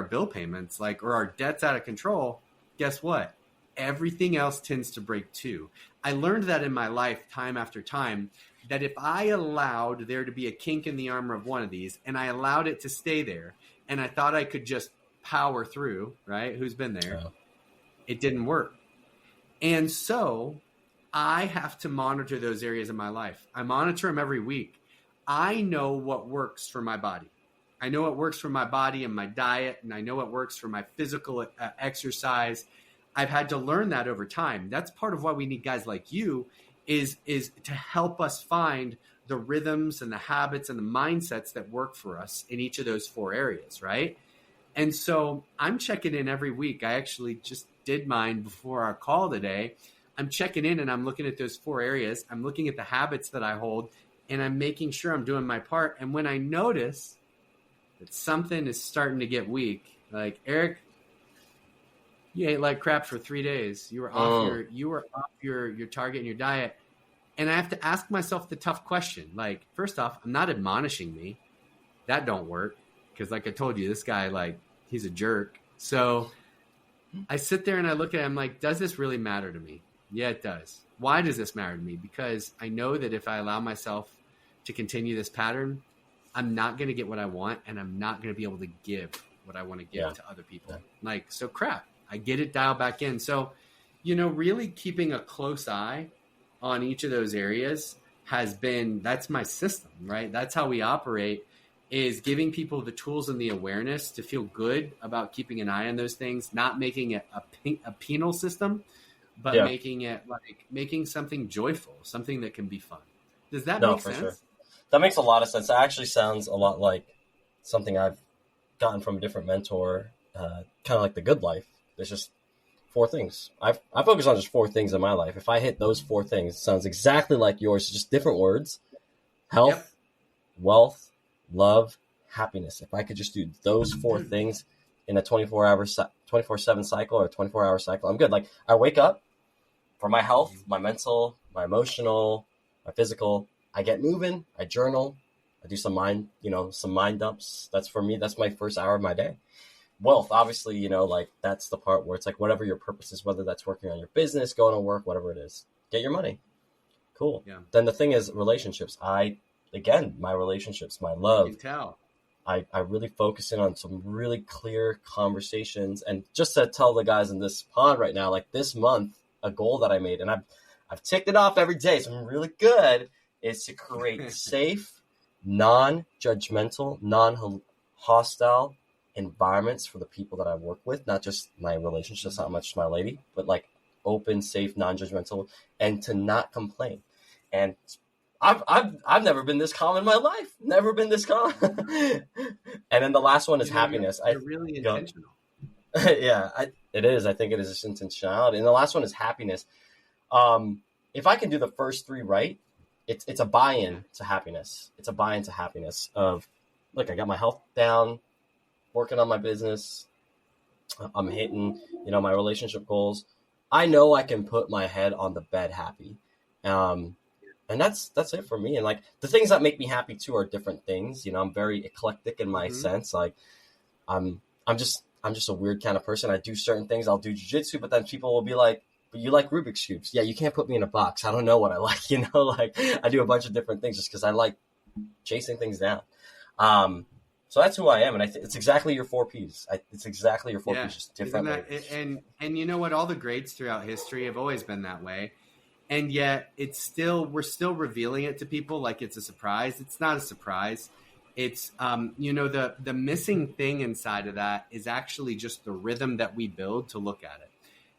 bill payments, like, or our debt's out of control, guess what? Everything else tends to break too. I learned that in my life time after time, that if I allowed there to be a kink in the armor of one of these and I allowed it to stay there and I thought I could just power through, right? Who's been there? It didn't work. And so I have to monitor those areas of my life. I monitor them every week. I know what works for my body. I know what works for my body and my diet, and I know what works for my physical exercise. I've had to learn that over time. That's part of why we need guys like you is to help us find the rhythms and the habits and the mindsets that work for us in each of those 4 areas, right? And so I'm checking in every week. I actually just did mine before our call today. I'm checking in and I'm looking at those 4 areas. I'm looking at the habits that I hold and I'm making sure I'm doing my part. And when I notice that something is starting to get weak, like, Eric, you ate like crap for 3 days. You were off your target and your diet. And I have to ask myself the tough question. Like, first off, I'm not admonishing me. That don't work. Because like I told you, this guy, like, he's a jerk. So I sit there and I look at him like, does this really matter to me? Yeah, it does. Why does this matter to me? Because I know that if I allow myself to continue this pattern, I'm not going to get what I want, and I'm not going to be able to give what I want to give to other people. Like, so crap, I get it dialed back in. So, really keeping a close eye on each of those areas that's my system, right? That's how we operate, is giving people the tools and the awareness to feel good about keeping an eye on those things, not making it a penal system, but making something joyful, something that can be fun. Does that make sense? Sure. That makes a lot of sense. That actually sounds a lot like something I've gotten from a different mentor, kind of like the good life. There's just 4 things. I focus on just 4 things in my life. If I hit those 4 things, it sounds exactly like yours, just different words. Health, wealth, love, happiness. If I could just do those 4 things in a 24/7 cycle or a 24-hour cycle, I'm good. Like, I wake up for my health, my mental, my emotional, my physical. I get moving. I journal. I do some mind dumps. That's for me. That's my first hour of my day. Wealth, obviously, like, that's the part where it's like, whatever your purpose is, whether that's working on your business, going to work, whatever it is, get your money. Cool. Yeah. Then the thing is relationships. My relationships, my love. You can tell. I really focus in on some really clear conversations. And just to tell the guys in this pod right now, like, this month, a goal that I made, and I've ticked it off every day, so I'm really good, is to create safe, non-judgmental, non-hostile environments for the people that I work with, not just my relationships, not much my lady, but like open, safe, non-judgmental, and to not complain. And I've never been this calm in my life. Never been this calm. And then the last one is happiness. You're really intentional. Yeah, it is. I think it is just intentionality. And the last one is happiness. If I can do the first three right, it's a buy-in to happiness. It's a buy-in to happiness of, look, I got my health down, working on my business. I'm hitting, my relationship goals. I know I can put my head on the bed happy. And that's it for me. And like the things that make me happy too are different things. I'm very eclectic in my sense. Like I'm just a weird kind of person. I do certain things. I'll do jujitsu, but then people will be like, but you like Rubik's Cubes. Yeah, you can't put me in a box. I don't know what I like, like I do a bunch of different things just because I like chasing things down. So that's who I am. And it's exactly your 4 Ps. It's exactly your 4 Ps, just different ways. And you know what? All the greats throughout history have always been that way. And yet we're still revealing it to people like it's a surprise. It's not a surprise. It's, the missing thing inside of that is actually just the rhythm that we build to look at it.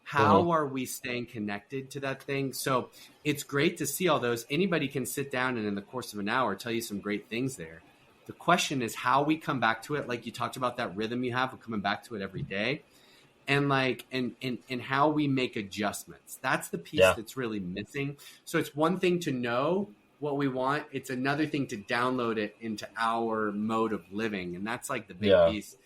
How are we staying connected to that thing? So it's great to see all those. Anybody can sit down and in the course of an hour tell you some great things there. The question is how we come back to it. Like you talked about that rhythm you have of coming back to it every day. And like, and how we make adjustments. That's the piece that's really missing. So it's one thing to know what we want. It's another thing to download it into our mode of living. And that's like the big piece.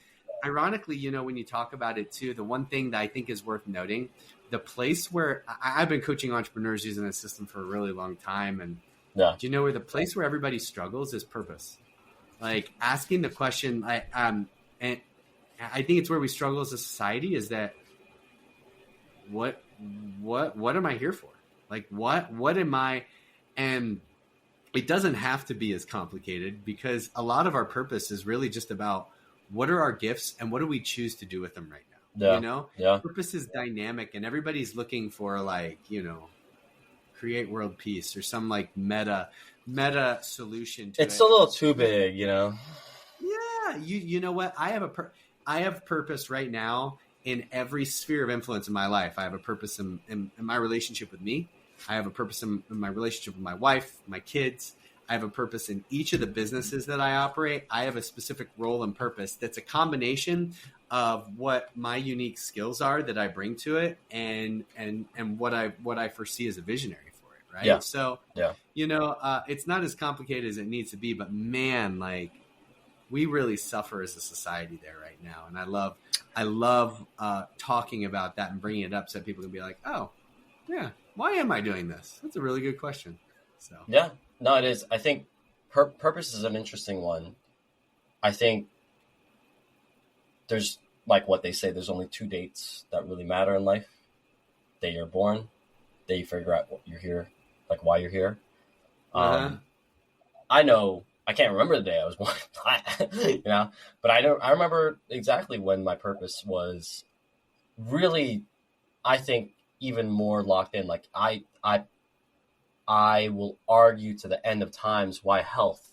Ironically, when you talk about it too, the one thing that I think is worth noting, the place where I've been coaching entrepreneurs using this system for a really long time. And do you know where the place where everybody struggles is purpose? Like asking the question, and I think it's where we struggle as a society is that what am I here for? Like, what am I? And it doesn't have to be as complicated because a lot of our purpose is really just about what are our gifts and what do we choose to do with them right now? Purpose is dynamic and everybody's looking for like, create world peace or some like meta solution to it's a little too big, Yeah, you know what? I have purpose right now in every sphere of influence in my life. I have a purpose in my relationship with me. I have a purpose in my relationship with my wife, my kids. I have a purpose in each of the businesses that I operate. I have a specific role and purpose that's a combination of what my unique skills are that I bring to it and what I foresee as a visionary for it. Right. Yeah. So, it's not as complicated as it needs to be, but man, like we really suffer as a society there right now. And I love talking about that and bringing it up so people can be like, oh yeah, why am I doing this? That's a really good question. So, yeah. No, it is. I think purpose is an interesting one. I think there's like what they say, there's only 2 dates that really matter in life. Day you're born, day you figure out what you're here, like why you're here. I know, I can't remember the day I was born, but I remember exactly when my purpose was really, I think, even more locked in. Like I will argue to the end of times why health,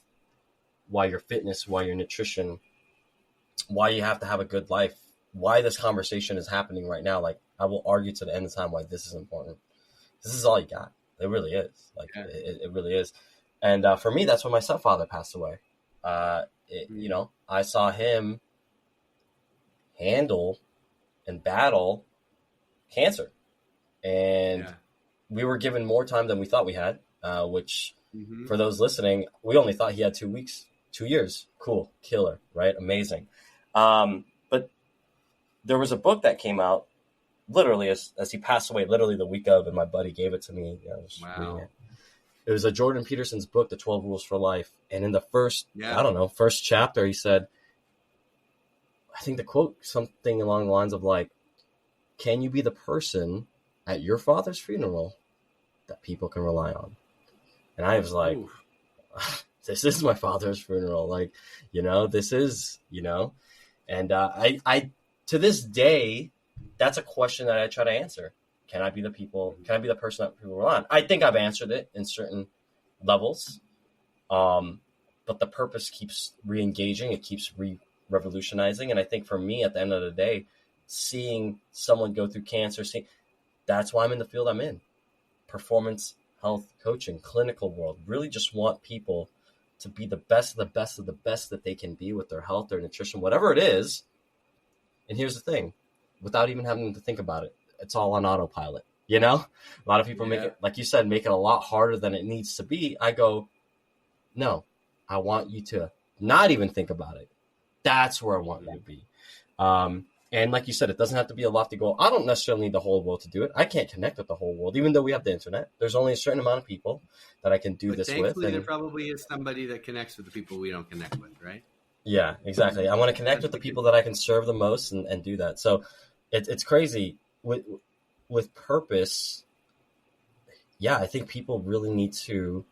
why your fitness, why your nutrition, why you have to have a good life, why this conversation is happening right now. Like I will argue to the end of time why this is important. This is all you got. It really is. Like it really is. And for me, that's when my stepfather passed away. I saw him handle and battle cancer. And we were given more time than we thought we had, which for those listening, we only thought he had 2 weeks, 2 years. Cool. Killer, right? Amazing. But there was a book that came out literally as he passed away, literally the week of, and my buddy gave it to me. Wow. It was a Jordan Peterson's book, The 12 Rules for Life. And in the first chapter, he said, I think the quote, something along the lines of like, can you be the person at your father's funeral that people can rely on? And I was like, this is my father's funeral. Like, this is, and I, to this day, that's a question that I try to answer. Can I be the person that people rely on? I think I've answered it in certain levels. But the purpose keeps re-engaging. It keeps revolutionizing. And I think for me, at the end of the day, seeing someone go through cancer, that's why I'm in the field I'm in. Performance, health coaching, clinical world, really just want people to be the best of the best of the best that they can be with their health, their nutrition, whatever it is. And here's the thing, without even having to think about it, it's all on autopilot. You know, a lot of people make it, like you said, make it a lot harder than it needs to be. I go, no, I want you to not even think about it. That's where I want you to be. And like you said, it doesn't have to be a lofty goal. I don't necessarily need the whole world to do it. I can't connect with the whole world, even though we have the internet. There's only a certain amount of people that I can do this with. Thankfully, there probably is somebody that connects with the people we don't connect with, right? Yeah, exactly. I want to connect with the people that I can serve the most and do that. So it's crazy. With purpose, yeah, I think people really need to,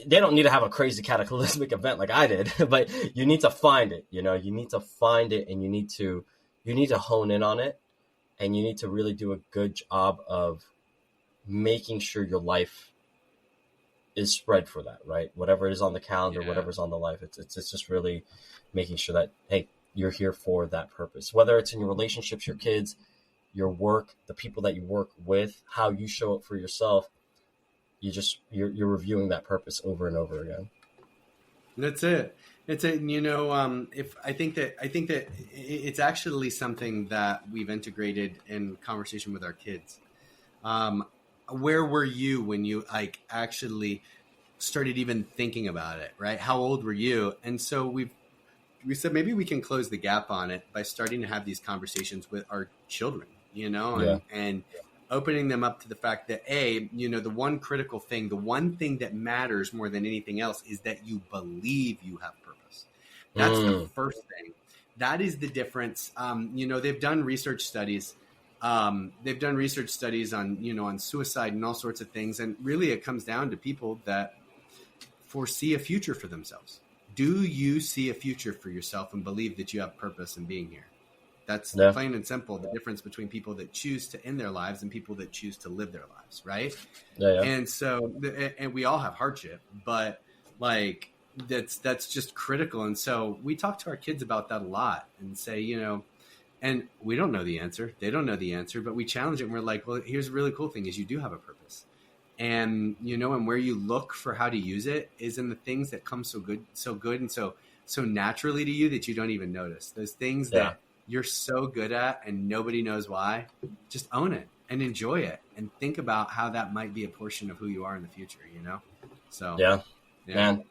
they don't need to have a crazy cataclysmic event like I did, but you need to find it. You need to find it, and you need to hone in on it, and you need to really do a good job of making sure your life is spread for that, right? Whatever is on the calendar, whatever's on the life, it's just really making sure that, hey, you're here for that purpose, whether it's in your relationships, your kids, your work, the people that you work with, how you show up for yourself. You're reviewing that purpose over and over again. That's it. It's a, if I think that it's actually something that we've integrated in conversation with our kids. Where were you when you actually started even thinking about it, right? How old were you? And so we said maybe we can close the gap on it by starting to have these conversations with our children, and opening them up to the fact that, the one critical thing, the one thing that matters more than anything else is that you believe you have purpose. That's the first thing. That is the difference. They've done research studies. They've done research studies on, on suicide and all sorts of things. And really it comes down to people that foresee a future for themselves. Do you see a future for yourself and believe that you have purpose in being here? That's plain and simple, the difference between people that choose to end their lives and people that choose to live their lives, right? Yeah. And so, and we all have hardship, but that's just critical. And so we talk to our kids about that a lot and say, and we don't know the answer. They don't know the answer, but we challenge it. And we're like, well, here's a really cool thing is you do have a purpose. And, and where you look for how to use it is in the things that come so good and so naturally to you that you don't even notice. Those things that you're so good at and nobody knows why. Just own it and enjoy it and think about how that might be a portion of who you are in the future, So yeah. Man,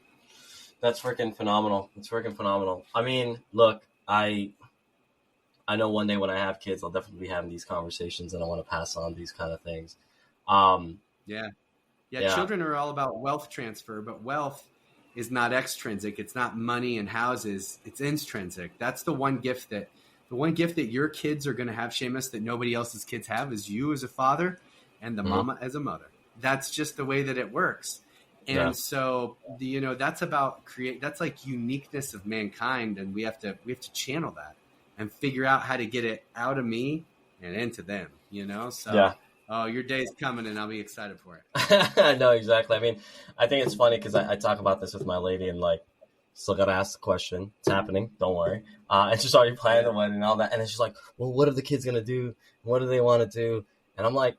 that's freaking phenomenal. It's freaking phenomenal. I mean, look, I know one day when I have kids, I'll definitely be having these conversations and I want to pass on these kind of things. Yeah. Children are all about wealth transfer, but wealth is not extrinsic. It's not money and houses. It's intrinsic. That's the one gift that your kids are going to have, Seamus, that nobody else's kids have is you as a father and the mama as a mother. That's just the way that it works. And so, that's about that's like uniqueness of mankind. And we have to channel that and figure out how to get it out of me and into them, So, your day's coming and I'll be excited for it. No, exactly. I mean, I think it's funny because I talk about this with my lady and still got to ask the question. It's happening. Don't worry. And she's already planning the wedding and all that. And then she's like, well, what are the kids going to do? What do they want to do? And I'm like,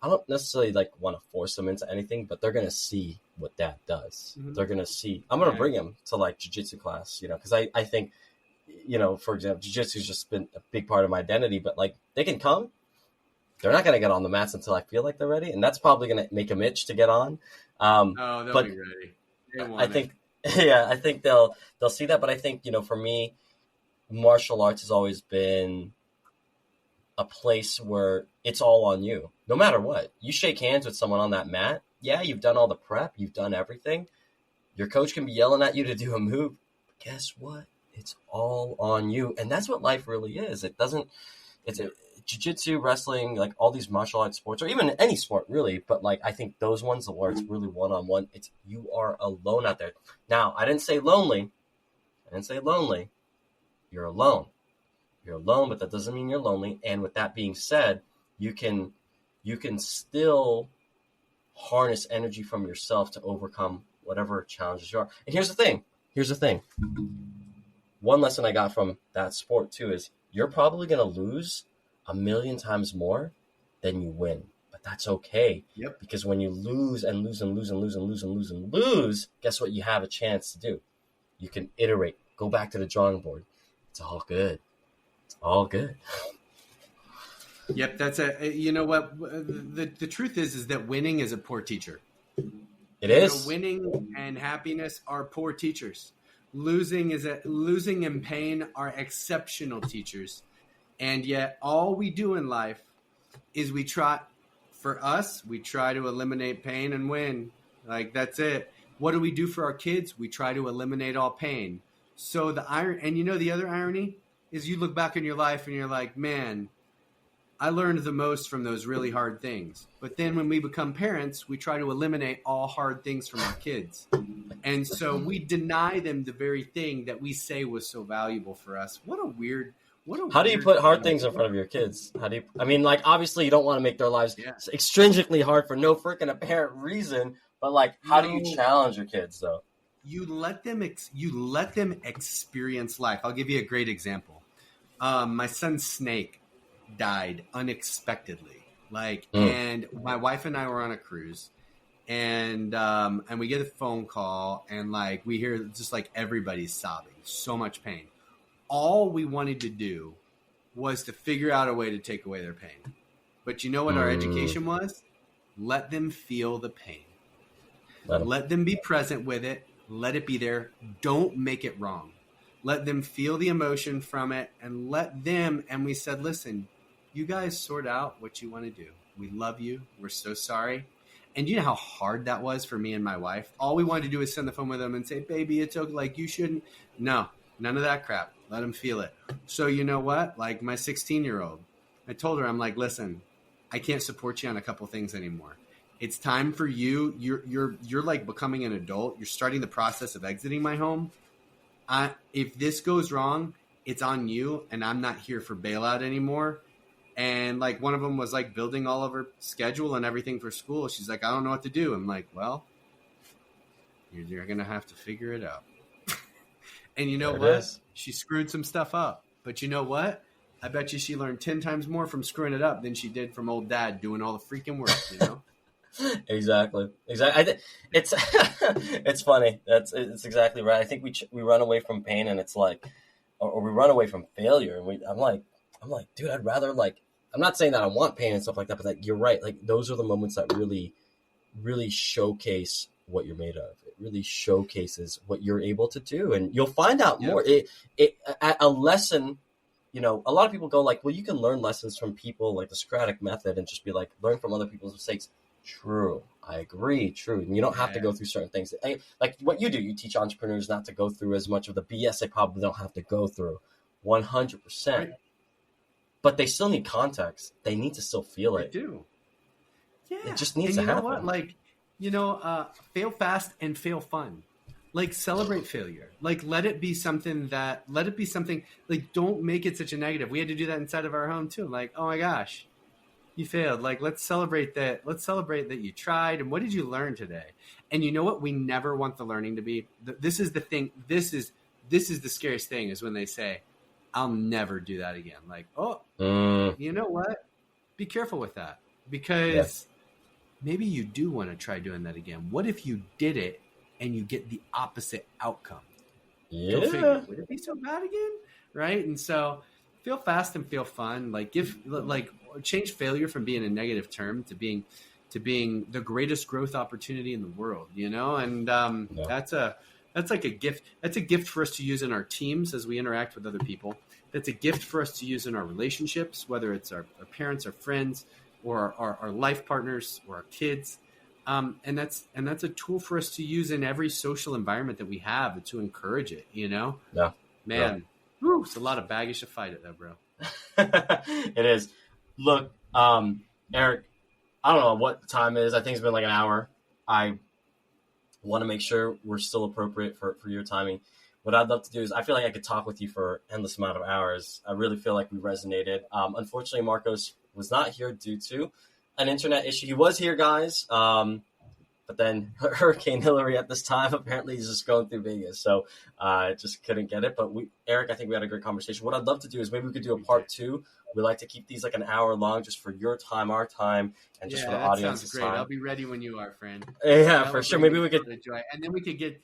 I don't necessarily want to force them into anything, but they're going to see what dad does. Mm-hmm. They're going to see. I'm going to bring them to jiu-jitsu class, because I think, for example, jiu-jitsu has just been a big part of my identity, but they can come. They're not going to get on the mats until I feel like they're ready. And that's probably going to make them itch to get on. They'll be ready. I think, I think they'll see that. But I think, for me, martial arts has always been a place where it's all on you. No matter what. You shake hands with someone on that mat. Yeah, you've done all the prep. You've done everything. Your coach can be yelling at you to do a move. But guess what? It's all on you. And that's what life really is. Jiu-jitsu, wrestling, all these martial arts sports, or even any sport really, but I think those ones where it's really one-on-one, it's you are alone out there. Now, I didn't say lonely. You're alone. You're alone, but that doesn't mean you're lonely. And with that being said, you can still harness energy from yourself to overcome whatever challenges you are. And here's the thing. One lesson I got from that sport too is you're probably going to lose 1,000,000 times more than you win. But that's okay. Yep. Because when you lose and lose and lose and lose and lose and lose and lose, guess what you have a chance to do? You can iterate, go back to the drawing board. It's all good. It's all good. Yep, you know what, the truth is that winning is a poor teacher. It is. Winning and happiness are poor teachers. Losing and pain are exceptional teachers. And yet all we do in life is we try to eliminate pain and win. Like, that's it. What do we do for our kids? We try to eliminate all pain. So the other irony is you look back in your life and you're like, man, I learned the most from those really hard things. But then when we become parents, we try to eliminate all hard things from our kids. And so we deny them the very thing that we say was so valuable for us. How do you put hard things in front of your kids? Obviously you don't want to make their lives extrinsically hard for no freaking apparent reason, but how do you challenge your kids though? You let them experience life. I'll give you a great example. My son Snake died unexpectedly. And my wife and I were on a cruise, and we get a phone call, and we hear just everybody's sobbing, so much pain. All we wanted to do was to figure out a way to take away their pain. But you know what our education was? Let them feel the pain. Let them be present with it. Let it be there. Don't make it wrong. Let them feel the emotion from it, and we said, listen, you guys sort out what you want to do. We love you. We're so sorry. And you know how hard that was for me and my wife? All we wanted to do is send the phone with them and say, baby, it's okay. You shouldn't. No, none of that crap. Let them feel it. So you know what? My 16-year-old, I told her, I'm like, listen, I can't support you on a couple things anymore. It's time for you. You're becoming an adult. You're starting the process of exiting my home. If this goes wrong, it's on you, and I'm not here for bailout anymore. And one of them was building all of her schedule and everything for school. She's like, I don't know what to do. I'm like, well, you're going to have to figure it out. And you know what? She screwed some stuff up. But you know what? I bet you she learned 10 times more from screwing it up than she did from old dad doing all the freaking work, you know? Exactly. It's it's funny. It's exactly right. I think we run away from pain, and it's or we run away from failure. And I'm like, dude, I'd rather I'm not saying that I want pain and stuff like that, but you're right. Those are the moments that really, really showcase what you're made of. It really showcases what you're able to do, and you'll find out more. A lesson. A lot of people go well, you can learn lessons from people the Socratic method and just be learn from other people's mistakes. True. I agree. True. And you don't have to go through certain things. What you do, you teach entrepreneurs not to go through as much of the BS they probably don't have to go through. 100%. Right. But they still need context. They need to still feel it. They do. Yeah. It just needs to happen. You know what? Fail fast and fail fun. Celebrate failure. Let it be something, don't make it such a negative. We had to do that inside of our home too. Oh my gosh, you failed. Let's celebrate that. Let's celebrate that you tried. And what did you learn today? And you know what? We never want the learning to be, this is the thing. This is the scariest thing, is when they say, I'll never do that again. You know what? Be careful with that, because maybe you do want to try doing that again. What if you did it and you get the opposite outcome? Yeah. Go figure. Would it be so bad again? Right? And so feel fast and feel fun. Change failure from being a negative term to being the greatest growth opportunity in the world, And that's a gift. That's a gift for us to use in our teams as we interact with other people. That's a gift for us to use in our relationships, whether it's our parents, our friends, or our life partners, or our kids. And that's a tool for us to use in every social environment that we have to encourage it, Yeah. Man, whew, it's a lot of baggage to fight it though, bro. It is. Look, Eric, I don't know what the time is. I think it's been an hour. I want to make sure we're still appropriate for your timing. What I'd love to do is, I feel like I could talk with you for an endless amount of hours. I really feel like we resonated. Unfortunately, Marcos was not here due to an internet issue. He was here, guys. but then Hurricane Hillary at this time apparently is just going through Vegas, so just couldn't get it. But Eric, I think we had a great conversation. What I'd love to do is maybe we could do a part two. We like to keep these like an hour long, just for your time, our time, and just for the audience's sounds great. time. I'll be ready when you are, friend. Yeah, for sure. Maybe we could enjoy, and then we could get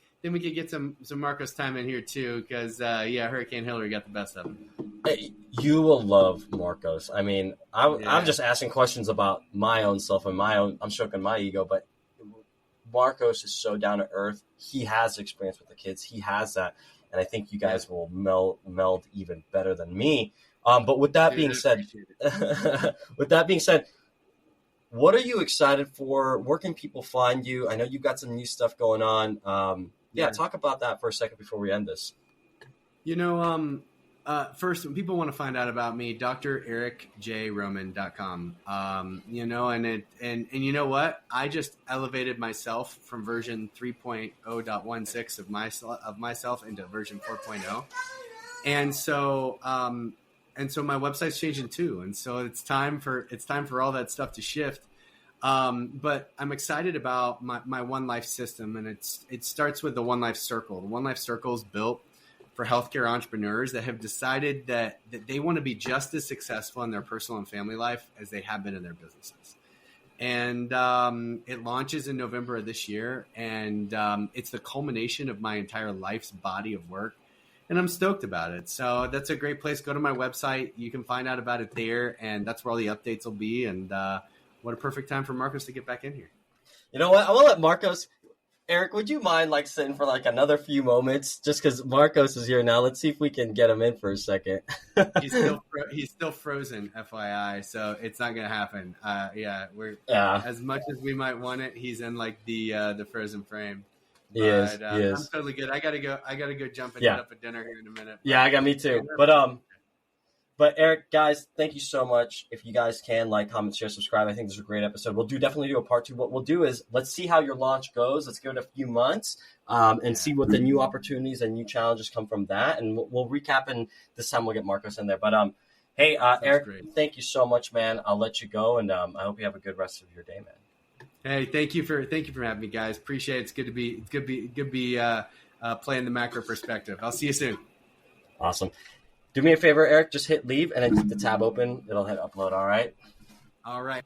some Marcos time in here too, because Hurricane Hillary got the best of him. You will love Marcos. I mean, I'm just asking questions about my own self and I'm stroking my ego, but Marcos is so down to earth. He has experience with the kids. He has that, and I think you guys will meld even better than me. But with that being said, what are you excited for? Where can people find you? I know you've got some new stuff going on. Talk about that for a second before we end this. First, when people want to find out about me, drericjroman.com. And you know what? I just elevated myself from version 3.0.16 of myself into version 4.0. And so my website's changing too. And so it's time for all that stuff to shift. But I'm excited about my One Life system, and it starts with the One Life Circle. The One Life Circle is built for healthcare entrepreneurs that have decided that they want to be just as successful in their personal and family life as they have been in their businesses. And it launches in November of this year, and it's the culmination of my entire life's body of work. And I'm stoked about it. So that's a great place. Go to my website. You can find out about it there, and that's where all the updates will be. And what a perfect time for Marcos to get back in here. You know what? I want to let Marcos. Eric, would you mind sitting for another few moments, just because Marcos is here now? Let's see if we can get him in for a second. He's still frozen, FYI. So it's not gonna happen. As much as we might want it, he's in the frozen frame. But, he is. I'm totally good. I gotta go jump and hit up a dinner here in a minute. Yeah, I got me too. But Eric, guys, thank you so much. If you guys can comment, share, subscribe, I think this is a great episode. We'll definitely do a part two. What we'll do is let's see how your launch goes. Let's give it a few months and see what the new opportunities and new challenges come from that. And we'll recap, and this time we'll get Marcos in there. But hey, Eric, thank you so much, man. I'll let you go, and I hope you have a good rest of your day, man. Hey, thank you for having me, guys. Appreciate it. It's good to be playing the macro perspective. I'll see you soon. Awesome. Do me a favor, Eric. Just hit leave and then keep the tab open. It'll hit upload. All right. All right.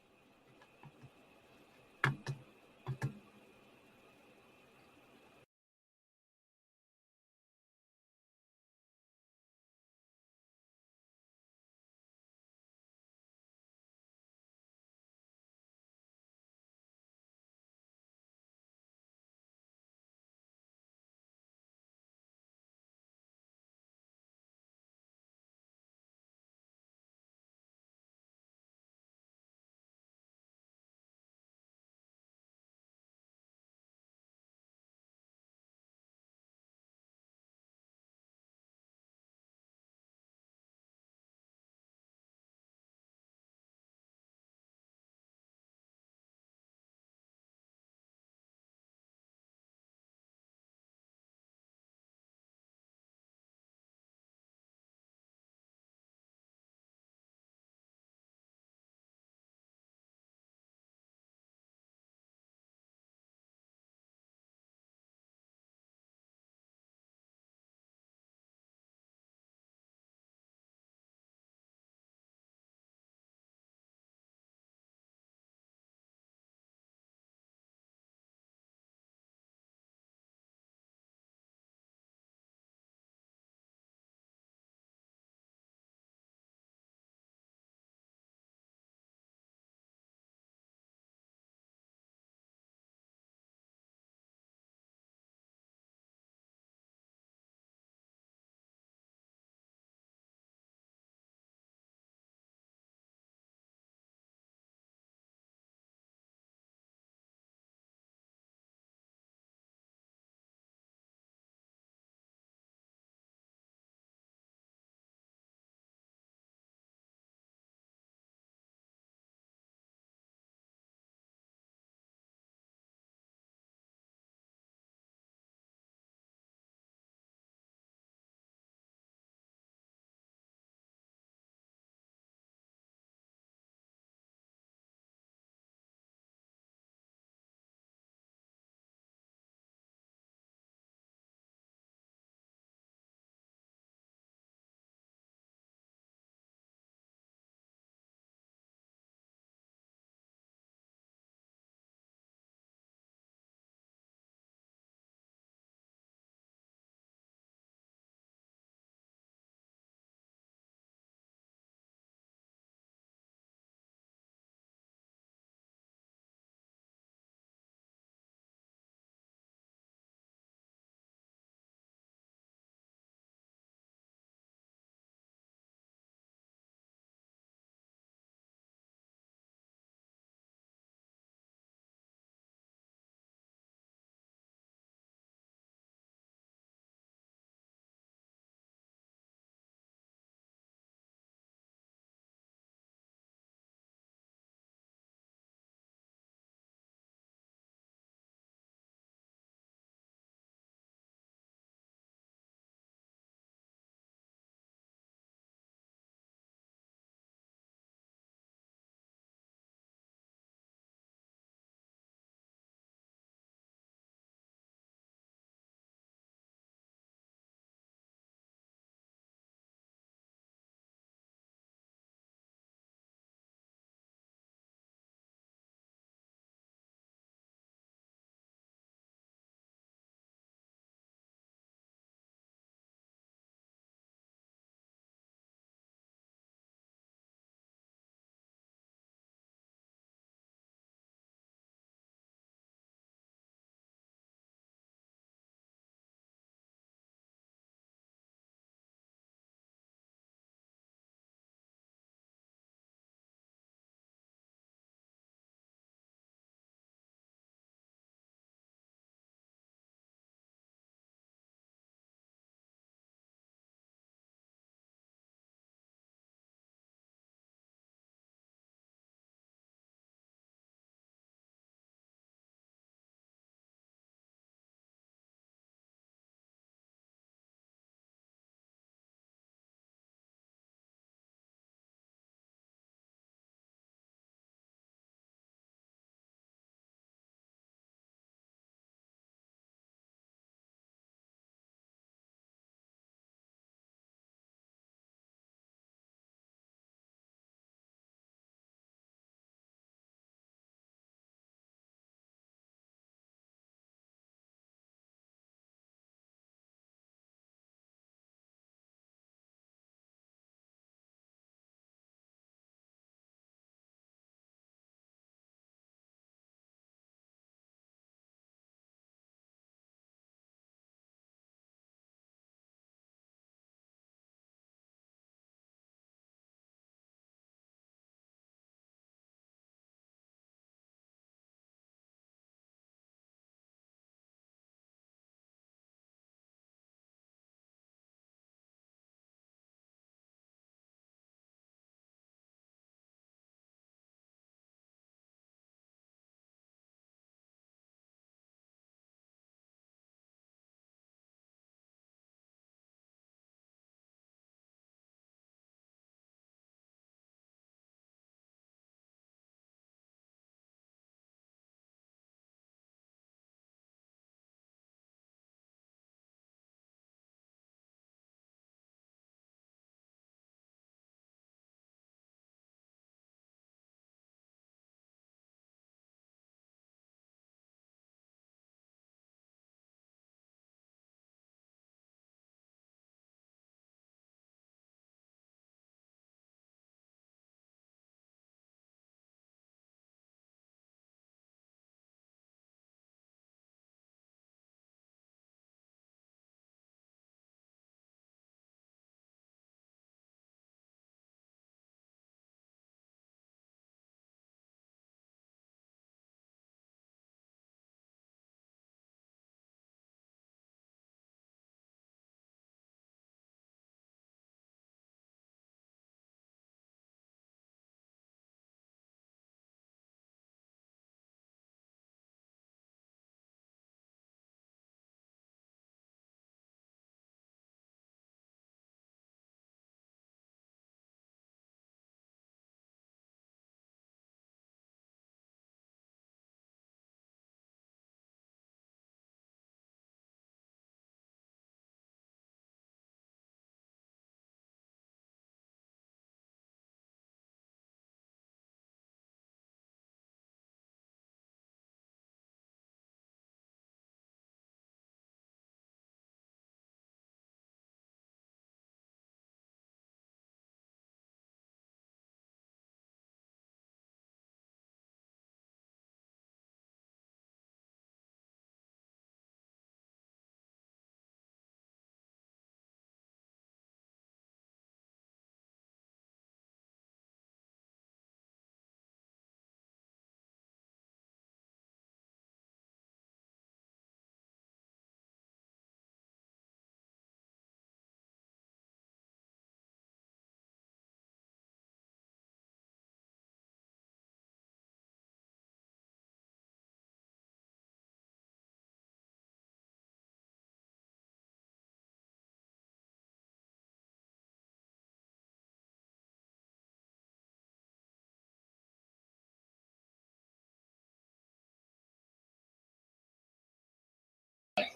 Can't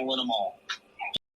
win them all.